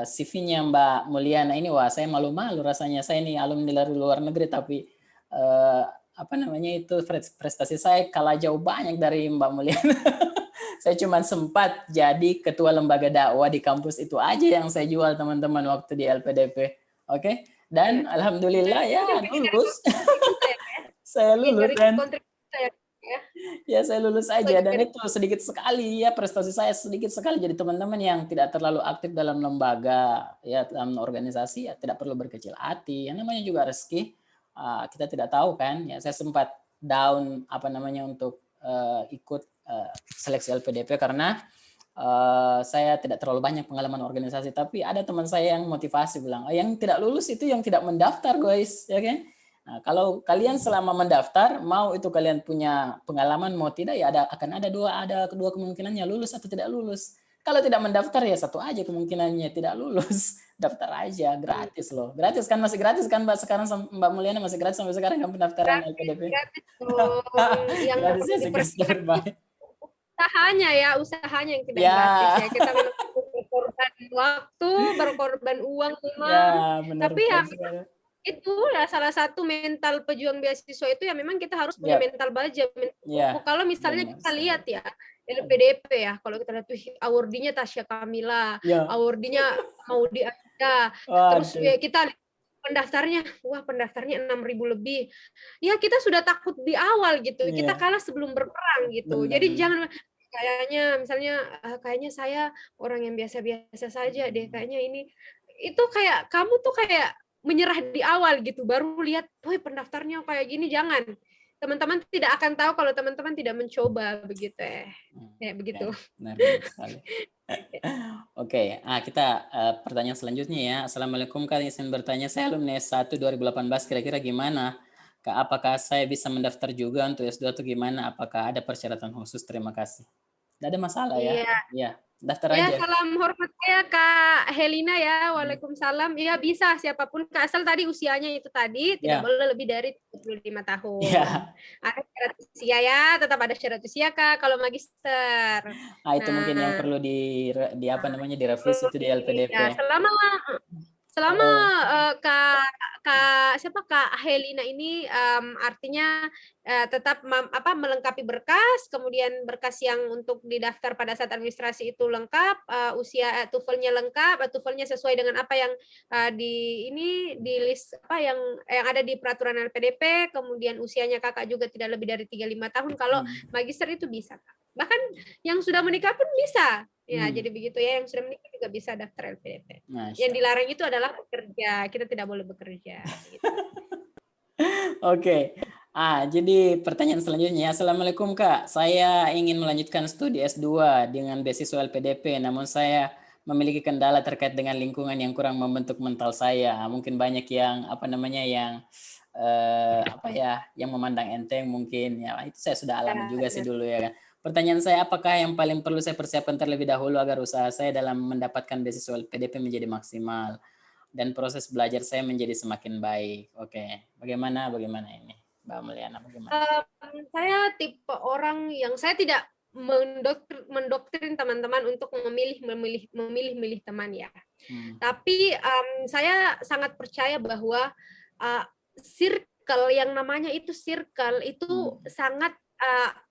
CV-nya Mbak Mulyana ini, wah saya malu-malu rasanya. Saya ini alumni dari luar negeri tapi prestasi saya kalah jauh banyak dari Mbak Mulyana. Saya cuma sempat jadi ketua lembaga dakwah di kampus itu aja yang saya jual teman-teman waktu di LPDP. Dan alhamdulillah ya lulus. Saya lulus dan ya saya lulus aja, dan itu sedikit sekali ya, prestasi saya sedikit sekali. Jadi teman-teman yang tidak terlalu aktif dalam lembaga ya, dalam organisasi ya, tidak perlu berkecil hati. Yang namanya juga rezeki, kita tidak tahu kan ya. Saya sempat down untuk ikut seleksi LPDP karena saya tidak terlalu banyak pengalaman organisasi, tapi ada teman saya yang motivasi bilang, yang tidak lulus itu yang tidak mendaftar guys, ya kan? Nah, kalau kalian selama mendaftar, mau itu kalian punya pengalaman mau tidak ya, akan ada dua kemungkinannya, lulus atau tidak lulus. Kalau tidak mendaftar ya satu aja kemungkinannya tidak lulus. Daftar aja, gratis loh. Gratis kan, masih gratis kan Mbak sekarang, Mbak Mulyana masih gratis sampai sekarang kan pendaftaran Gratis, LPDP? gratis dong. Yang Gratis perlu ya, sekian diperhatikan terbaik. usahanya yang tidak gratis Ya, ya. Kita memang berkorban waktu, berkorban uang ya memang. benar Tapi ya sekali. itu ya salah satu mental pejuang beasiswa itu ya memang kita harus punya Ya, mental baja. ya Kalau misalnya benar kita sekali. lihat ya LPDP ya, kalau kita lihat tuh awardnya Tasya Kamila, Ya, awardnya Maudy Aida, terus waduh. ya kita wah pendaftarnya 6.000 lebih. Ya kita sudah takut di awal gitu. Kita Iya, kalah sebelum berperang gitu. benar. Jadi jangan kayaknya saya orang yang biasa-biasa saja deh. Kayaknya ini itu kayak kamu tuh kayak menyerah di awal gitu. Baru lihat, "Woi, pendaftarnya kayak gini." Jangan. Teman-teman tidak akan tahu kalau teman-teman tidak mencoba begitu ya. Ya begitu. Benar sekali. Oke, kita pertanyaan selanjutnya ya. Assalamualaikum Kak, izin bertanya, saya alumni S1 2018, kira-kira gimana? Kak, apakah saya bisa mendaftar juga untuk S2 atau gimana? Apakah ada persyaratan khusus? Terima kasih. Tidak ada masalah ya. Iya. Iya, daftar Ya, aja. salam hormat saya Kak Helina ya. Waalaikumsalam. Iya, bisa siapapun Kak. Asal tadi usianya itu tadi tidak Ya, boleh lebih dari 35 tahun. ya. Ada syarat usia ya, tetap ada syarat usia Kak kalau magister. Itu mungkin yang Nah, perlu di apa namanya, direvisi itu di LPDP. ya selama selama Oh, Kak Kak siapa Kak Helina ini artinya tetap melengkapi berkas, kemudian berkas yang untuk didaftar pada saat administrasi itu lengkap, usia TOEFL-nya lengkap, TOEFL-nya sesuai dengan apa yang di list apa yang ada di peraturan LPDP, kemudian usianya Kakak juga tidak lebih dari 35 tahun. Kalau magister itu bisa, Kak. Bahkan yang sudah menikah pun bisa. Ya, jadi begitu ya, yang sudah menikah juga bisa daftar LPDP. Yang dilarang itu adalah bekerja. Kita tidak boleh bekerja. Gitu. Oke. Jadi pertanyaan selanjutnya. Assalamualaikum Kak. Saya ingin melanjutkan studi S2 dengan beasiswa LPDP, namun saya memiliki kendala terkait dengan lingkungan yang kurang membentuk mental saya. Mungkin banyak yang yang memandang enteng mungkin ya. Itu saya sudah alami juga sih dulu ya kan. Pertanyaan saya, apakah yang paling perlu saya persiapkan terlebih dahulu agar usaha saya dalam mendapatkan beasiswa LPDP menjadi maksimal dan proses belajar saya menjadi semakin baik? Oke, bagaimana ini, Mbak Mulyana? Bagaimana? Saya tipe orang yang saya tidak mendoktrin teman-teman untuk memilih teman ya. Tapi saya sangat percaya bahwa circle yang namanya itu circle itu sangat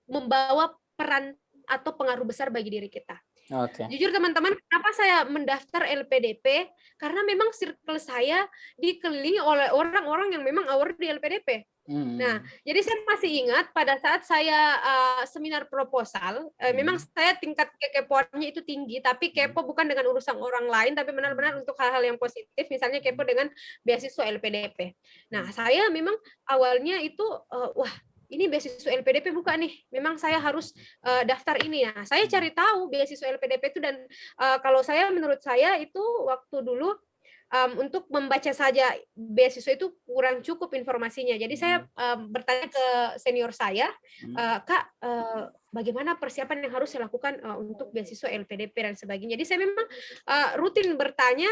membawa peran atau pengaruh besar bagi diri kita. Okay. Jujur teman-teman, kenapa saya mendaftar LPDP? Karena memang circle saya dikelilingi oleh orang-orang yang memang award di LPDP. Nah, jadi saya masih ingat pada saat saya seminar proposal, memang saya tingkat kekepoannya itu tinggi, tapi kepo bukan dengan urusan orang lain, tapi benar-benar untuk hal-hal yang positif, misalnya kepo dengan beasiswa LPDP. Nah, saya memang awalnya itu, wah, ini beasiswa LPDP buka nih, memang saya harus daftar ini. Nah, saya cari tahu beasiswa LPDP itu, dan kalau menurut saya itu waktu dulu untuk membaca saja beasiswa itu kurang cukup informasinya. Jadi saya bertanya ke senior saya, Kak, bagaimana persiapan yang harus saya lakukan untuk beasiswa LPDP dan sebagainya. Jadi saya memang rutin bertanya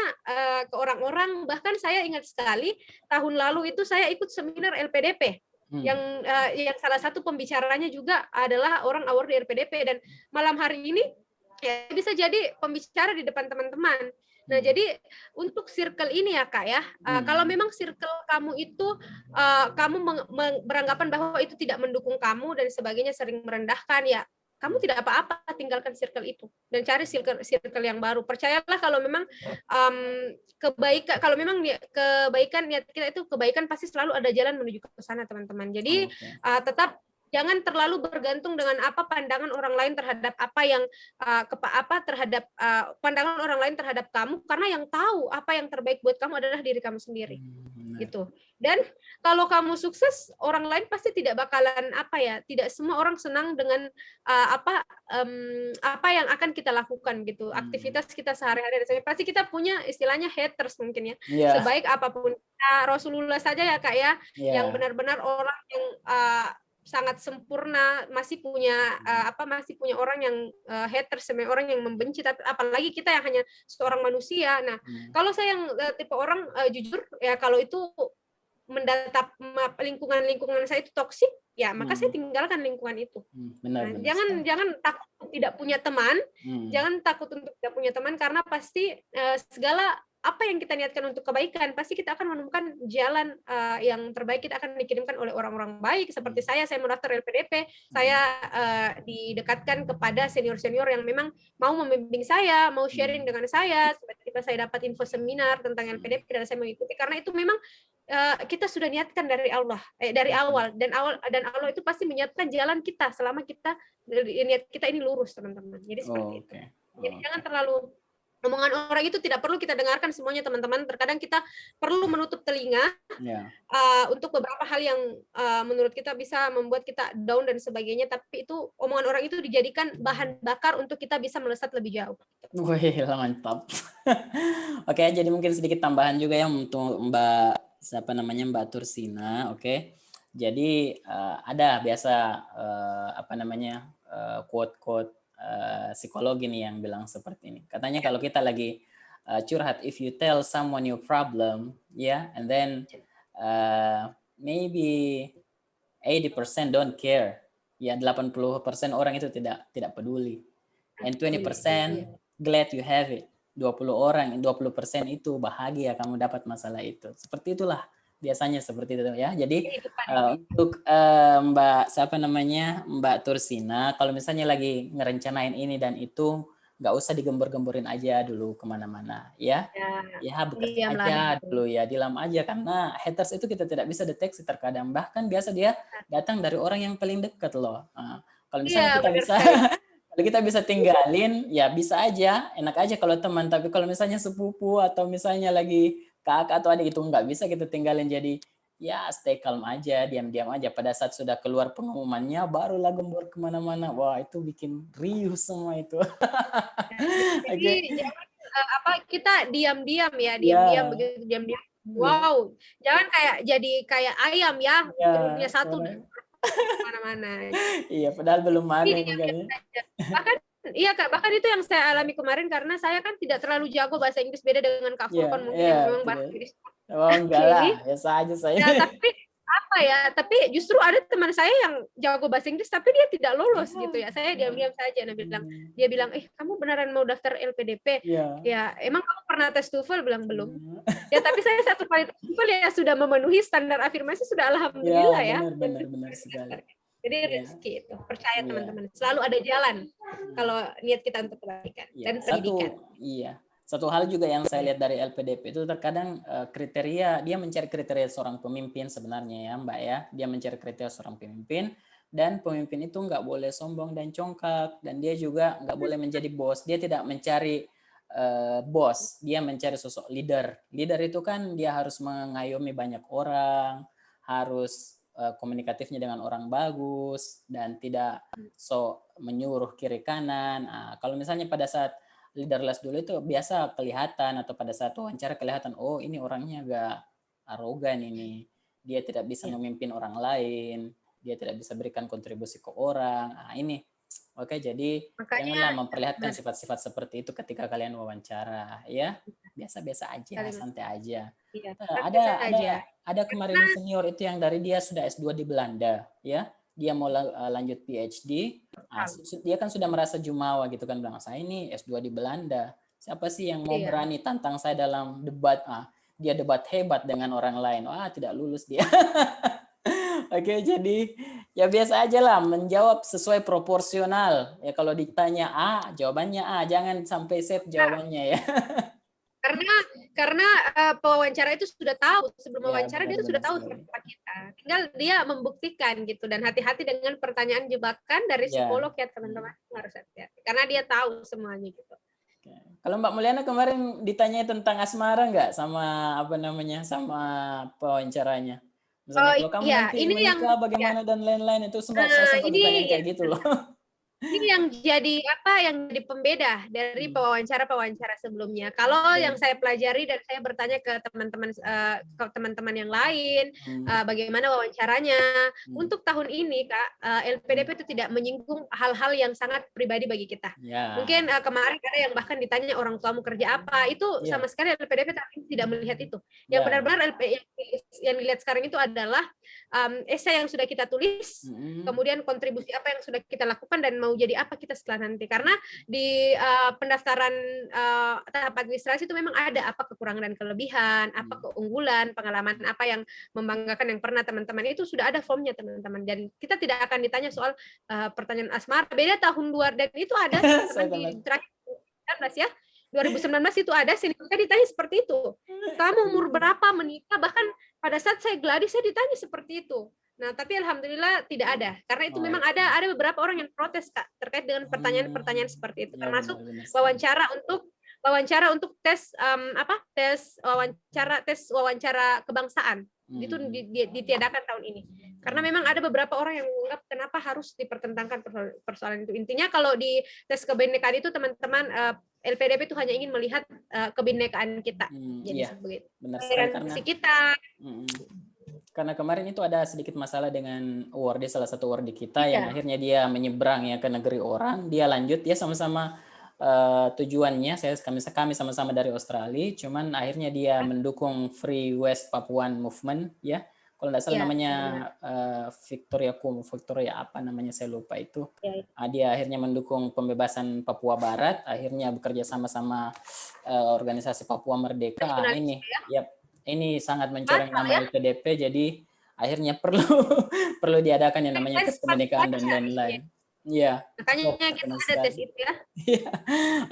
ke orang-orang, bahkan saya ingat sekali tahun lalu itu saya ikut seminar LPDP. Yang salah satu pembicaranya juga adalah orang award di LPDP, dan malam hari ini ya bisa jadi pembicara di depan teman-teman. Nah, jadi untuk circle ini ya Kak ya, kalau memang circle kamu itu kamu beranggapan bahwa itu tidak mendukung kamu dan sebagainya, sering merendahkan, ya kamu tidak apa-apa, tinggalkan circle itu dan cari circle yang baru. Percayalah kalau memang kebaikan niat kita itu kebaikan, pasti selalu ada jalan menuju ke sana teman-teman. Jadi tetap jangan terlalu bergantung dengan apa pandangan orang lain terhadap pandangan orang lain terhadap kamu, karena yang tahu apa yang terbaik buat kamu adalah diri kamu sendiri. Gitu. Dan kalau kamu sukses, orang lain pasti tidak bakalan tidak semua orang senang dengan apa yang akan kita lakukan gitu. Aktivitas kita sehari-hari, pasti kita punya istilahnya haters mungkin ya. Sebaik apapun Rasulullah saja ya Kak ya, yang benar-benar orang yang sangat sempurna, masih punya masih punya orang yang haters, orang yang membenci, tapi apalagi kita yang hanya seorang manusia. Nah, kalau saya yang tipe orang jujur ya, kalau itu mendatap lingkungan saya itu toksik, ya maka saya tinggalkan lingkungan itu. Benar, Nah, benar. jangan takut tidak punya teman, jangan takut untuk tidak punya teman, karena pasti segala apa yang kita niatkan untuk kebaikan, pasti kita akan menemukan jalan yang terbaik. Kita akan dikirimkan oleh orang-orang baik. Seperti saya mendaftar LPDP, saya didekatkan kepada senior-senior yang memang mau membimbing saya, mau sharing dengan saya. Tiba-tiba saya dapat info seminar tentang LPDP dan saya mengikuti, karena itu memang kita sudah niatkan dari Allah, dari awal, dan Allah itu pasti menyiapkan jalan kita selama kita niat kita ini lurus, teman-teman. Jadi seperti itu. Jadi jangan terlalu omongan orang itu tidak perlu kita dengarkan semuanya, teman-teman. Terkadang kita perlu menutup telinga untuk beberapa hal yang menurut kita bisa membuat kita down dan sebagainya, tapi itu omongan orang itu dijadikan bahan bakar untuk kita bisa melesat lebih jauh. Wih, mantap. Oke, jadi mungkin sedikit tambahan juga ya untuk Mbak Tursina. Oke. Jadi ada biasa quote-quote psikologi nih yang bilang seperti ini. Katanya kalau kita lagi curhat, if you tell someone your problem, and then maybe 80% don't care. Ya, 80% orang itu tidak peduli. And 20% glad you have it. 20% itu bahagia kamu dapat masalah itu. Seperti itulah biasanya, seperti itu ya. Jadi untuk Mbak Tursina, kalau misalnya lagi ngerencanain ini dan itu, nggak usah digembor-gemborin aja dulu kemana-mana ya bekerja aja dulu ya, diam aja, karena haters itu kita tidak bisa deteksi terkadang, bahkan biasa dia datang dari orang yang paling dekat loh. Kalau misalnya kalau kita bisa tinggalin, ya bisa aja, enak aja kalau teman, tapi kalau misalnya sepupu atau misalnya lagi kakak atau adik itu nggak bisa kita tinggalin. Jadi ya stay calm aja, diam-diam aja. Pada saat sudah keluar pengumumannya, barulah gembor kemana-mana. Wah, itu bikin riuh semua itu. Jadi jangan kita diam-diam ya, diam-diam begitu, diam-diam. Wow, jangan kayak ayam ya, turunnya satu kemana-mana. Iya, padahal belum manen kan. Bahkan itu yang saya alami kemarin, karena saya kan tidak terlalu jago bahasa Inggris, beda dengan Kak Fulkon mungkin yang memang bahasa Inggris. Oh enggak lah, biasa aja saya. Tapi justru ada teman saya yang jago bahasa Inggris tapi dia tidak lolos gitu ya. Saya diam-diam saja, dia bilang, kamu beneran mau daftar LPDP? Ya, emang kamu pernah tes TOEFL? Bilang belum. Ya, tapi saya satu kali tes TOEFL ya sudah memenuhi standar afirmasi, sudah alhamdulillah ya. Benar sekali. Jadi rezeki itu, percaya teman-teman, selalu ada jalan kalau niat kita untuk kebaikan dan pendidikan. Satu hal juga yang saya lihat dari LPDP itu terkadang dia mencari kriteria seorang pemimpin sebenarnya ya Mbak ya. Dia mencari kriteria seorang pemimpin, dan pemimpin itu nggak boleh sombong dan congkak, dan dia juga nggak boleh menjadi bos. Dia tidak mencari bos, dia mencari sosok leader. Leader itu kan dia harus mengayomi banyak orang, harus komunikatifnya dengan orang bagus, dan tidak menyuruh kiri kanan. Kalau misalnya pada saat leaderless dulu itu biasa kelihatan, atau pada saat wawancara kelihatan, oh ini orangnya agak arogan ini, dia tidak bisa memimpin orang lain, dia tidak bisa berikan kontribusi ke orang. Ini jadi janganlah memperlihatkan sifat-sifat seperti itu ketika kalian wawancara ya. Biasa-biasa aja, santai aja. Ada kemarin senior itu yang dari dia sudah S2 di Belanda ya. Dia mau lanjut PhD, dia kan sudah merasa jumawa gitu kan, bilang saya ini S2 di Belanda, siapa sih yang mau berani tantang saya dalam debat? Dia debat hebat dengan orang lain, tidak lulus dia. Oke, jadi ya biasa aja lah, menjawab sesuai proporsional ya. Kalau ditanya A, jawabannya A, jangan sampai set jawabannya ya. Karena pewawancara itu sudah tahu, sebelum wawancara dia itu sudah tahu siapa kita. Tinggal dia membuktikan gitu, dan hati-hati dengan pertanyaan jebakan dari psikolog ya teman-teman, harus hati-hati karena dia tahu semuanya gitu. Kalau Mbak Mulyana kemarin ditanya tentang asmara nggak sama sama pewawancaranya? Misalnya kalau kamu nanti menikah bagaimana dan lain-lain, itu sempat ditanya kayak gitu loh. Ini yang jadi yang jadi pembeda dari pewawancara-pewawancara sebelumnya. Kalau yang saya pelajari dan saya bertanya ke teman-teman yang lain, bagaimana wawancaranya. Untuk tahun ini, Kak, LPDP itu tidak menyinggung hal-hal yang sangat pribadi bagi kita. Ya. Mungkin kemarin ada yang bahkan ditanya orang tuamu kerja apa, itu sama sekali LPDP tidak melihat itu. Yang benar-benar yang dilihat sekarang itu adalah esai yang sudah kita tulis, kemudian kontribusi apa yang sudah kita lakukan dan mau jadi apa kita setelah nanti. Karena di pendaftaran tahap administrasi itu memang ada apa kekurangan dan kelebihan, apa keunggulan, pengalaman apa yang membanggakan yang pernah teman-teman, itu sudah ada formnya teman-teman. Dan kita tidak akan ditanya soal pertanyaan asmara. Beda tahun 2 dan itu ada teman-teman di terakhir 2019 ya. 2019 itu ada saya ditanya seperti itu. Kamu umur berapa menikah? Bahkan pada saat saya gladi saya ditanya seperti itu. Nah, tapi alhamdulillah tidak ada. Karena itu memang ada beberapa orang yang protes, Kak, terkait dengan pertanyaan-pertanyaan seperti itu. Termasuk wawancara untuk tes wawancara kebangsaan. Itu ditiadakan tahun ini. Karena memang ada beberapa orang yang menganggap kenapa harus dipertentangkan persoalan itu. Intinya kalau di tes kebinekaan itu teman-teman LPDP itu hanya ingin melihat kebinekaan kita. Jadi begitu. Benar sekali, karena kita. Karena kemarin itu ada sedikit masalah dengan awardee, salah satu awardee kita yang akhirnya dia menyeberang ya ke negeri orang, dia lanjut ya sama-sama tujuannya kami sama-sama dari Australia, cuman akhirnya dia mendukung Free West Papuan Movement ya. Kalau tidak salah namanya Victoria apa namanya saya lupa itu. Dia akhirnya mendukung pembebasan Papua Barat, akhirnya bekerja sama-sama organisasi Papua Merdeka. Ini sangat mencoreng nama LPDP, jadi akhirnya perlu diadakan yang namanya tes kebinekaan dan lain-lain. Iya. Makanya kita ada tes itu ya.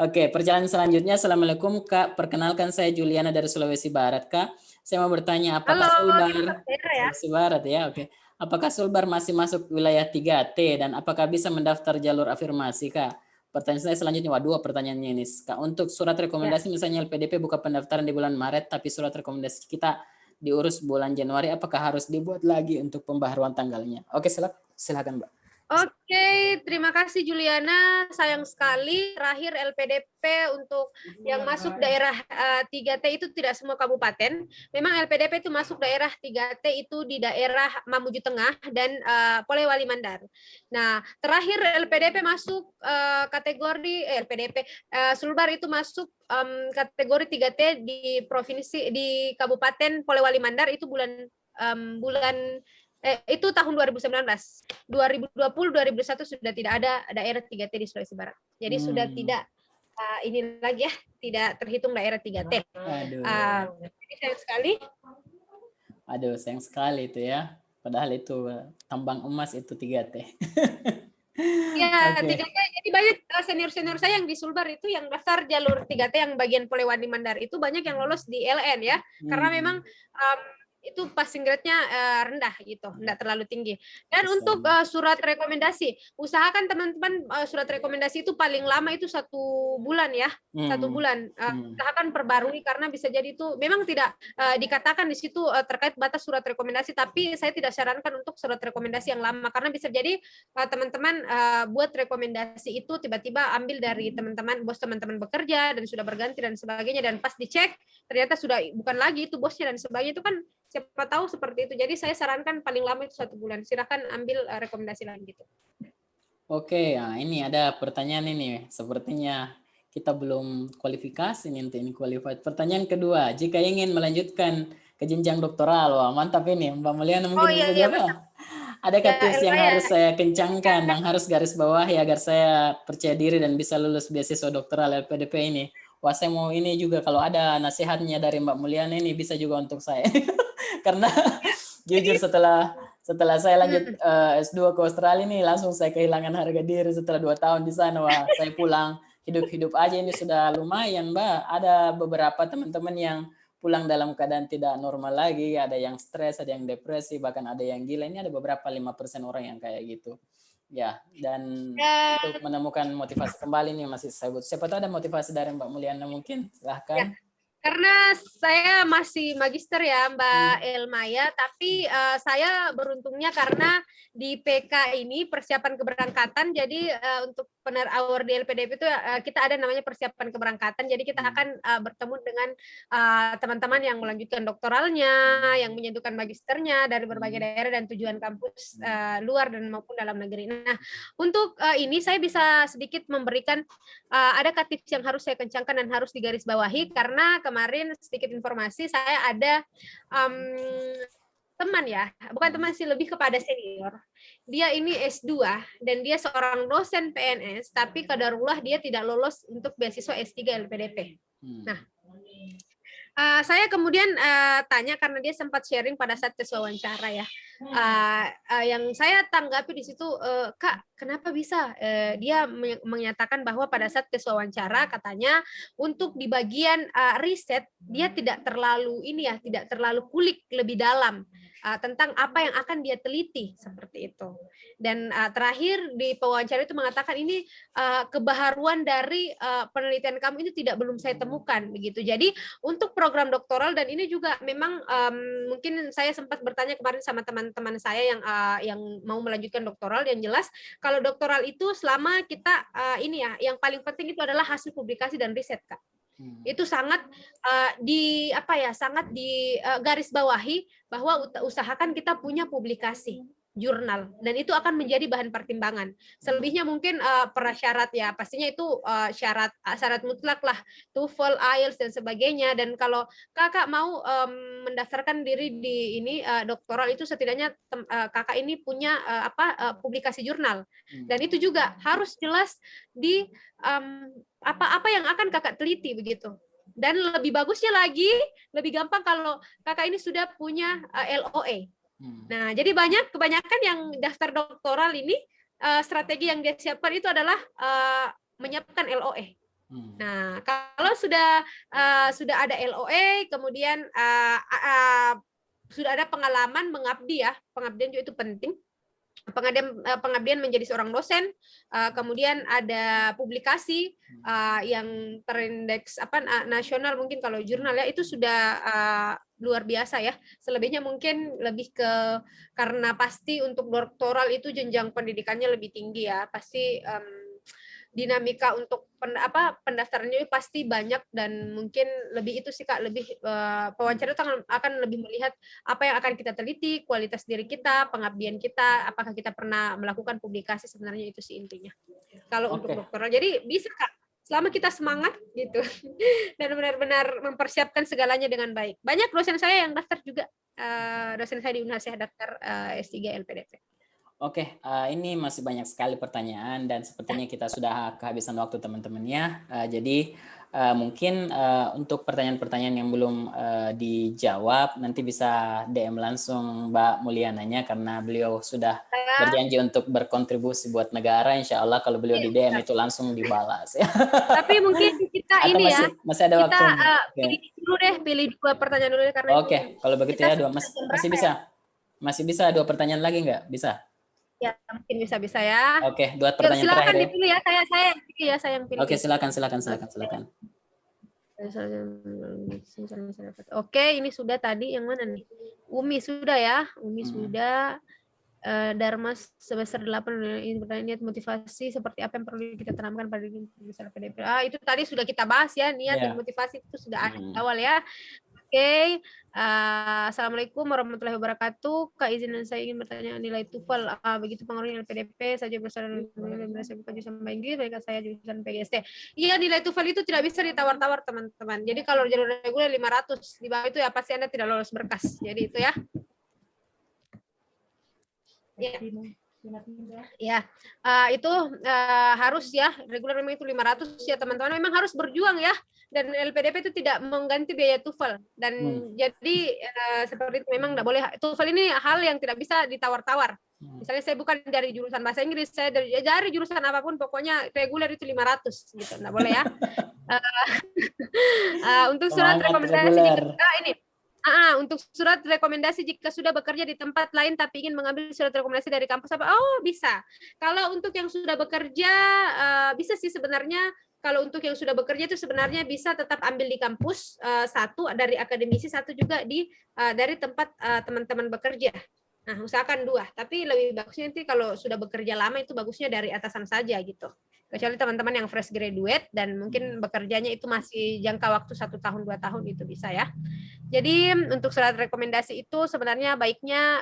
Oke, perjalanan selanjutnya. Assalamualaikum, Kak. Perkenalkan saya Juliana dari Sulawesi Barat, Kak. Saya mau bertanya, apakah Sulbar Sulawesi Barat ya? Oke. Apakah Sulbar masih masuk wilayah 3T dan apakah bisa mendaftar jalur afirmasi, Kak? Pertanyaan saya selanjutnya, dua pertanyaannya ini. Kak, untuk surat rekomendasi misalnya LPDP buka pendaftaran di bulan Maret, tapi surat rekomendasi kita diurus bulan Januari, apakah harus dibuat lagi untuk pembaharuan tanggalnya? Oke, silakan, Mbak. Oke, terima kasih Juliana. Sayang sekali terakhir LPDP untuk yang masuk daerah 3T itu tidak semua kabupaten. Memang LPDP itu masuk daerah 3T itu di daerah Mamuju Tengah dan Polewali Mandar. Nah, terakhir LPDP masuk kategori Sulbar itu masuk kategori 3T di provinsi di Kabupaten Polewali Mandar itu itu tahun 2019. 2020, 2021 sudah tidak ada daerah 3T di Sulawesi Barat. Jadi sudah tidak ini lagi ya, tidak terhitung daerah 3T. Jadi sayang sekali. Aduh, sayang sekali itu ya. Padahal itu tambang emas itu 3T. Ya, 3T. Jadi banyak senior-senior saya yang di Sulbar itu yang daftar jalur 3T yang bagian Polewali Mandar itu banyak yang lolos di LN ya. Karena memang itu passing grade-nya rendah gitu, tidak terlalu tinggi. Dan untuk surat rekomendasi, usahakan teman-teman surat rekomendasi itu paling lama itu 1 bulan ya, 1 bulan. Usahakan perbarui karena bisa jadi itu memang tidak dikatakan di situ terkait batas surat rekomendasi, tapi saya tidak sarankan untuk surat rekomendasi yang lama karena bisa jadi teman-teman buat rekomendasi itu tiba-tiba ambil dari bos teman-teman bekerja dan sudah berganti dan sebagainya, dan pas dicek ternyata sudah bukan lagi itu bosnya dan sebagainya, itu kan siapa tahu seperti itu. Jadi saya sarankan paling lama itu 1 bulan. Silakan ambil rekomendasi lagi gitu. Oke, nah ini ada pertanyaan ini. Sepertinya kita belum kualifikasi nih untuk ini qualified. Pertanyaan kedua, jika ingin melanjutkan ke jenjang doktoral, wah mantap ini Mbak Mulyana mungkin bisa jawab. Adakah tips yang harus saya kencangkan dan harus garis bawahi agar saya percaya diri dan bisa lulus beasiswa doktoral LPDP ini? Wah, saya mau ini juga kalau ada nasihatnya dari Mbak Mulyana ini bisa juga untuk saya. Karena jujur setelah saya lanjut S2 ke Australia ini langsung saya kehilangan harga diri setelah 2 tahun di sana. Wah, saya pulang hidup-hidup aja ini sudah lumayan, Mbak. Ada beberapa teman-teman yang pulang dalam keadaan tidak normal lagi, ada yang stres, ada yang depresi, bahkan ada yang gila. Ini ada beberapa 5% orang yang kayak gitu. Ya, dan untuk menemukan motivasi kembali nih masih saya butuh. Siapa tahu ada motivasi dari Mbak Mulyana mungkin, silahkan. Karena saya masih magister ya Mbak Elmaya, tapi saya beruntungnya karena di PK ini persiapan keberangkatan, jadi untuk pener hour di LPDP itu kita ada namanya persiapan keberangkatan, jadi kita akan bertemu dengan teman-teman yang melanjutkan doktoralnya, yang menyentuhkan magisternya dari berbagai daerah dan tujuan kampus luar dan maupun dalam negeri. Nah, untuk ini saya bisa sedikit memberikan ada tips yang harus saya kencangkan dan harus digarisbawahi karena kemarin sedikit informasi saya ada teman ya, bukan teman sih, lebih kepada senior. Dia ini S2 dan dia seorang dosen PNS, tapi qadarullah dia tidak lolos untuk beasiswa S3 LPDP. Nah, saya kemudian tanya karena dia sempat sharing pada saat tes wawancara ya. Yang saya tanggapi di situ, Kak, kenapa bisa dia menyatakan bahwa pada saat tes wawancara katanya untuk di bagian riset dia tidak terlalu tidak terlalu kulik lebih dalam tentang apa yang akan dia teliti seperti itu. Dan terakhir di pewawancara itu mengatakan ini kebaharuan dari penelitian kamu itu belum saya temukan begitu. Jadi untuk program doktoral, dan ini juga memang mungkin saya sempat bertanya kemarin sama teman-teman saya yang mau melanjutkan doktoral, yang jelas kalau doktoral itu selama kita yang paling penting itu adalah hasil publikasi dan riset, Kak. Itu sangat sangat garis bawahi bahwa usahakan kita punya publikasi jurnal, dan itu akan menjadi bahan pertimbangan. Selebihnya mungkin prasyarat ya, pastinya itu syarat mutlak lah, TOEFL, IELTS dan sebagainya. Dan kalau kakak mau mendaftarkan diri di ini doktoral, itu setidaknya kakak ini punya publikasi jurnal, dan itu juga harus jelas di apa yang akan kakak teliti begitu. Dan lebih bagusnya lagi, lebih gampang kalau kakak ini sudah punya LOE. Nah, jadi kebanyakan yang daftar doktoral ini strategi yang dia siapkan itu adalah menyiapkan LOE. Nah, kalau sudah ada LOE, kemudian sudah ada pengalaman mengabdi ya, pengabdian juga itu penting. Pengabdian menjadi seorang dosen, kemudian ada publikasi yang terindeks nasional, mungkin kalau jurnal ya itu sudah luar biasa ya. Selebihnya mungkin lebih karena pasti untuk doktoral itu jenjang pendidikannya lebih tinggi ya, pasti dinamika untuk pendaftarannya pasti banyak, dan mungkin lebih itu sih Kak, lebih pewawancara akan lebih melihat apa yang akan kita teliti, kualitas diri kita, pengabdian kita, apakah kita pernah melakukan publikasi, sebenarnya itu sih intinya. Kalau untuk doktoral, jadi bisa Kak, selama kita semangat gitu dan benar-benar mempersiapkan segalanya dengan baik. Banyak dosen saya yang daftar juga, dosen saya di Unhas daftar S3 LPDP. Oke, ini masih banyak sekali pertanyaan dan sepertinya kita sudah kehabisan waktu teman-temannya. Jadi mungkin untuk pertanyaan-pertanyaan yang belum dijawab nanti bisa DM langsung Mbak Mulyananya, karena beliau sudah berjanji untuk berkontribusi buat negara. Insya Allah kalau beliau di DM itu langsung dibalas. Tapi mungkin kita atau ini masih ada waktu. Pilih dua pertanyaan dulu karena Oke, kalau begitu ya masih bisa 2 pertanyaan lagi nggak? Bisa? Ya, mungkin bisa ya. Oke, 2 pertanyaan silakan terakhir dipilih ya. Saya yang pilih. Oke, silakan. Oke, ini sudah tadi yang mana nih? Umi sudah ya. Sudah. Dharma semester 8 ini pertanyaan niat motivasi seperti apa yang perlu kita tanamkan pada diri besar PDP. Itu tadi sudah kita bahas ya, niat dan motivasi itu sudah ada di awal ya. Oke. Assalamualaikum warahmatullahi wabarakatuh. Kak, izin saya ingin bertanya nilai TOEFL begitu pengaruhnya LPDP saja berdasarkan saya bukan jurusan bahasa Inggris, mereka saya jurusan PGSD. Iya, nilai TOEFL itu tidak bisa ditawar-tawar teman-teman. Jadi kalau jalur reguler 500, di bawah itu ya pasti Anda tidak lolos berkas. Jadi itu ya. Ya, itu harus ya, reguler memang itu 500 ya teman-teman, memang harus berjuang ya, dan LPDP itu tidak mengganti biaya TOEFL, dan jadi seperti itu memang tidak boleh. TOEFL ini hal yang tidak bisa ditawar-tawar. Misalnya saya bukan dari jurusan bahasa Inggris, saya dari jurusan apapun, pokoknya reguler itu 500 gitu, tidak boleh ya. Untuk surat rekomendasi untuk surat rekomendasi jika sudah bekerja di tempat lain tapi ingin mengambil surat rekomendasi dari kampus apa? Oh, bisa. Kalau untuk yang sudah bekerja bisa sih sebenarnya, kalau untuk yang sudah bekerja itu sebenarnya bisa tetap ambil di kampus, satu dari akademisi, satu juga dari tempat teman-teman bekerja. Nah, usahakan 2, tapi lebih bagusnya nanti kalau sudah bekerja lama itu bagusnya dari atasan saja gitu. Kecuali teman-teman yang fresh graduate dan mungkin bekerjanya itu masih jangka waktu 1 tahun 2 tahun itu bisa ya. Jadi untuk surat rekomendasi itu sebenarnya baiknya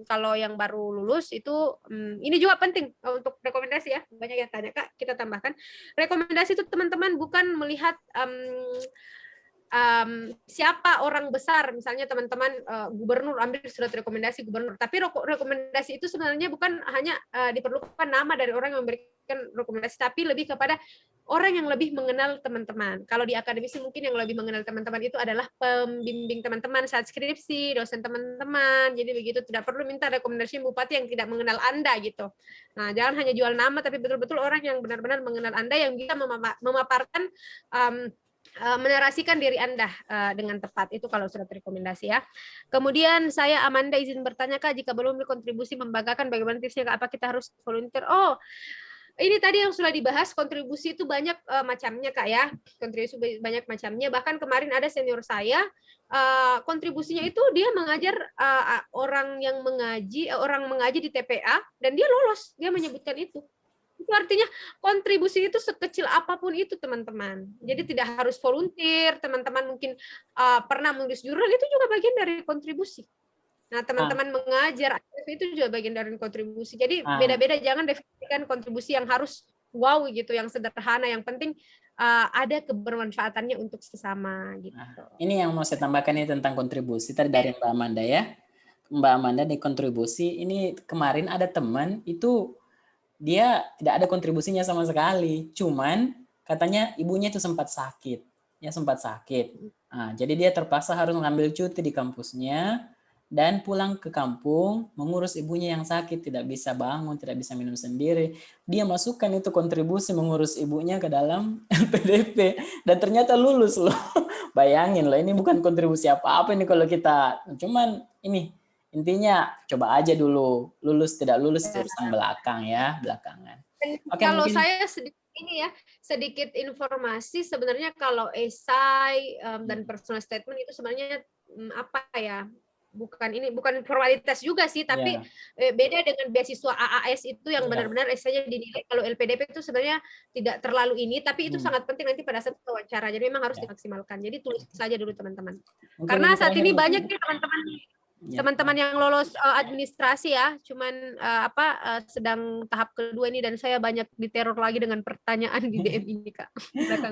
kalau yang baru lulus itu ini juga penting untuk rekomendasi ya. Banyak yang tanya Kak, kita tambahkan. Rekomendasi itu teman-teman bukan melihat siapa orang besar, misalnya teman-teman gubernur ambil surat rekomendasi gubernur, tapi rekomendasi itu sebenarnya bukan hanya diperlukan nama dari orang yang memberikan rekomendasi, tapi lebih kepada orang yang lebih mengenal teman-teman. Kalau di akademisi mungkin yang lebih mengenal teman-teman itu adalah pembimbing teman-teman saat skripsi, dosen teman-teman. Jadi begitu, tidak perlu minta rekomendasi bupati yang tidak mengenal Anda gitu. Nah, jangan hanya jual nama, tapi betul-betul orang yang benar-benar mengenal Anda yang bisa memaparkan menarasikan diri Anda dengan tepat. Itu kalau surat rekomendasi ya. Kemudian saya Amanda izin bertanya Kak, jika belum berkontribusi membanggakan bagaimana tipsnya Kak, apa kita harus volunteer? Oh, ini tadi yang sudah dibahas, kontribusi itu banyak macamnya Kak ya. Kontribusi banyak macamnya. Bahkan kemarin ada senior saya, kontribusinya itu dia mengajar orang mengaji di TPA dan dia lolos. Dia menyebutkan itu. Itu artinya kontribusi itu sekecil apapun itu teman-teman. Jadi tidak harus volunteer, teman-teman mungkin pernah menulis jurnal, itu juga bagian dari kontribusi. Nah, teman-teman mengajar itu juga bagian dari kontribusi. Jadi beda-beda, jangan definisikan kontribusi yang harus wow gitu, yang sederhana, yang penting ada kebermanfaatannya untuk sesama gitu. Ini yang mau saya tambahkan ini tentang kontribusi tadi dari Mbak Amanda ya. Mbak Amanda di kontribusi ini kemarin ada teman itu dia tidak ada kontribusinya sama sekali. Cuman katanya ibunya itu sempat sakit. Ya sempat sakit. Nah, jadi dia terpaksa harus mengambil cuti di kampusnya dan pulang ke kampung mengurus ibunya yang sakit, tidak bisa bangun, tidak bisa minum sendiri. Dia masukkan itu kontribusi mengurus ibunya ke dalam LPDP dan ternyata lulus loh. Bayangin loh, ini bukan kontribusi apa-apa ini kalau kita, cuman ini intinya coba aja dulu, lulus tidak lulus urusan belakang ya, belakangan. Oke, kalau mungkin saya sedikit informasi sebenarnya kalau esai dan personal statement itu sebenarnya apa ya? Bukan formalitas juga sih, tapi beda dengan beasiswa AAS itu yang benar-benar esainya dinilai. Kalau LPDP itu sebenarnya tidak terlalu ini, tapi itu sangat penting nanti pada saat wawancara. Jadi memang harus dimaksimalkan. Jadi tulis saja dulu teman-teman. Karena saat ini banyak nih teman-teman yang lolos administrasi ya, cuman sedang tahap kedua ini dan saya banyak diteror lagi dengan pertanyaan di DM ini Kak.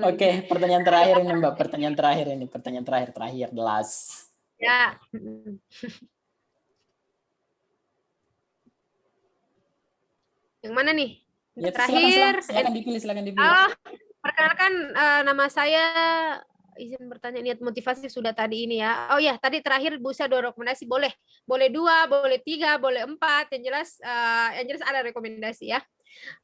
Oke, pertanyaan terakhir ini Mbak, pertanyaan terakhir the last. Ya. Yang mana nih? Ya, terakhir. silakan dipilih. Perkenalkan nama saya, izin bertanya niat motivasi sudah tadi ini ya. Oh ya, tadi terakhir bisa 2 rekomendasi, boleh 2, boleh 3, boleh 4. Yang jelas ada rekomendasi ya.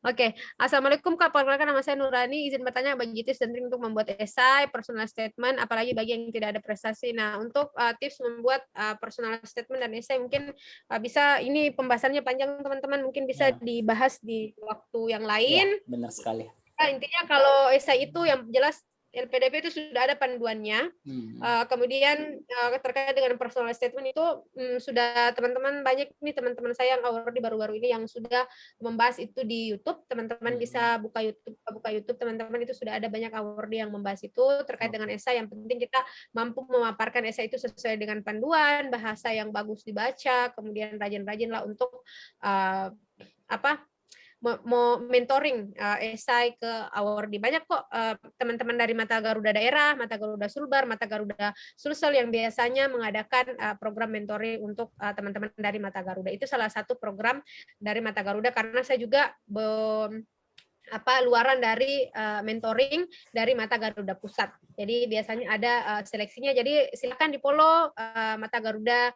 Oke, Assalamualaikum Kak, perkenalkan nama saya Nurani, izin bertanya bagi tips dan trik untuk membuat esai, personal statement, apalagi bagi yang tidak ada prestasi. Nah, untuk tips membuat personal statement dan esai mungkin bisa, ini pembahasannya panjang teman-teman, mungkin bisa dibahas di waktu yang lain. Ya, benar sekali. Nah, intinya kalau esai itu yang jelas LPDP itu sudah ada panduannya. Kemudian terkait dengan personal statement itu sudah teman-teman banyak nih teman-teman saya yang award di baru-baru ini yang sudah membahas itu di YouTube. Teman-teman bisa buka YouTube teman-teman, itu sudah ada banyak award yang membahas itu terkait dengan esai. Yang penting kita mampu memaparkan esai itu sesuai dengan panduan, bahasa yang bagus dibaca, kemudian rajin-rajin lah untuk mau mentoring esai ke awardi. Banyak kok teman-teman dari Mata Garuda Daerah, Mata Garuda Sulbar, Mata Garuda Sulsel yang biasanya mengadakan program mentoring untuk teman-teman dari Mata Garuda. Itu salah satu program dari Mata Garuda, karena saya juga luaran dari mentoring dari Mata Garuda Pusat. Jadi biasanya ada seleksinya. Jadi silakan di-follow Mata Garuda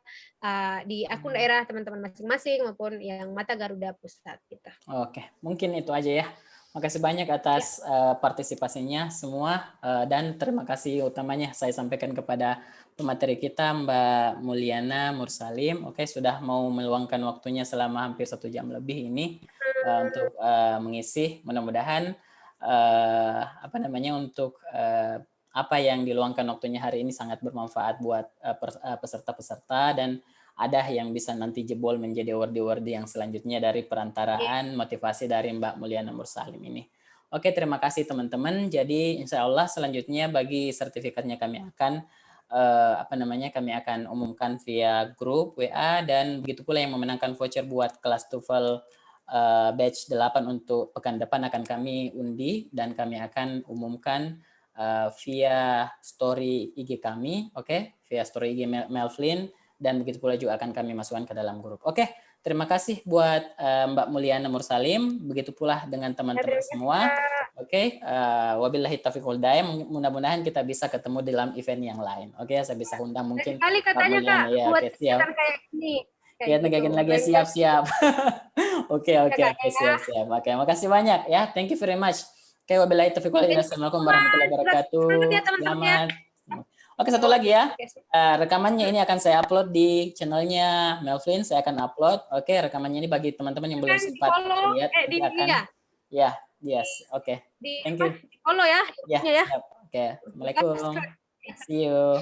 di akun daerah teman-teman masing-masing maupun yang Mata Garuda Pusat gitu. Oke, mungkin itu aja ya. Makasih banyak atas partisipasinya semua dan terima kasih utamanya saya sampaikan kepada pemateri kita Mbak Mulyana Mursalim. Oke, sudah mau meluangkan waktunya selama hampir 1 jam lebih ini untuk mengisi. Mudah-mudahan apa namanya, untuk apa yang diluangkan waktunya hari ini sangat bermanfaat buat peserta-peserta, dan ada yang bisa nanti jebol menjadi awardee-awardee yang selanjutnya dari perantaraan motivasi dari Mbak Mulyana Mursalim ini. Oke, terima kasih teman-teman. Jadi insya Allah selanjutnya bagi sertifikatnya kami akan apa namanya, kami akan umumkan via grup WA, dan begitu pula yang memenangkan voucher buat kelas TOEFL batch 8 untuk pekan depan akan kami undi, dan kami akan umumkan via story IG kami, oke, via story IG Melvin, dan begitu pula juga akan kami masukkan ke dalam grup. Oke, terima kasih buat Mbak Mulyana Mursalim, begitu pula dengan teman-teman semua. Oke, wabillahi taufiq wal hidayah. Mudah-mudahan kita bisa ketemu dalam event yang lain. Oke, saya bisa undang mungkin Kali Mbak katanya Kak, Mulyana ya. buat Oke, siap. kayak gini. Kita negakin lagi, siap-siap. Oke, siap-siap. Oke, makasih banyak ya. Thank you very much. Oke, wabillahi taufiq wal hidayah. Assalamualaikum warahmatullahi wabarakatuh. Selamat. Oke, satu lagi ya. Rekamannya ini akan saya upload di channelnya Melvin. Saya akan upload. Oke, rekamannya ini bagi teman-teman yang belum sempat lihat. Nanti akan. Ya, yes. Oke. Thank you. Follow ya. Ya, siap. Oke. Assalamualaikum. See you.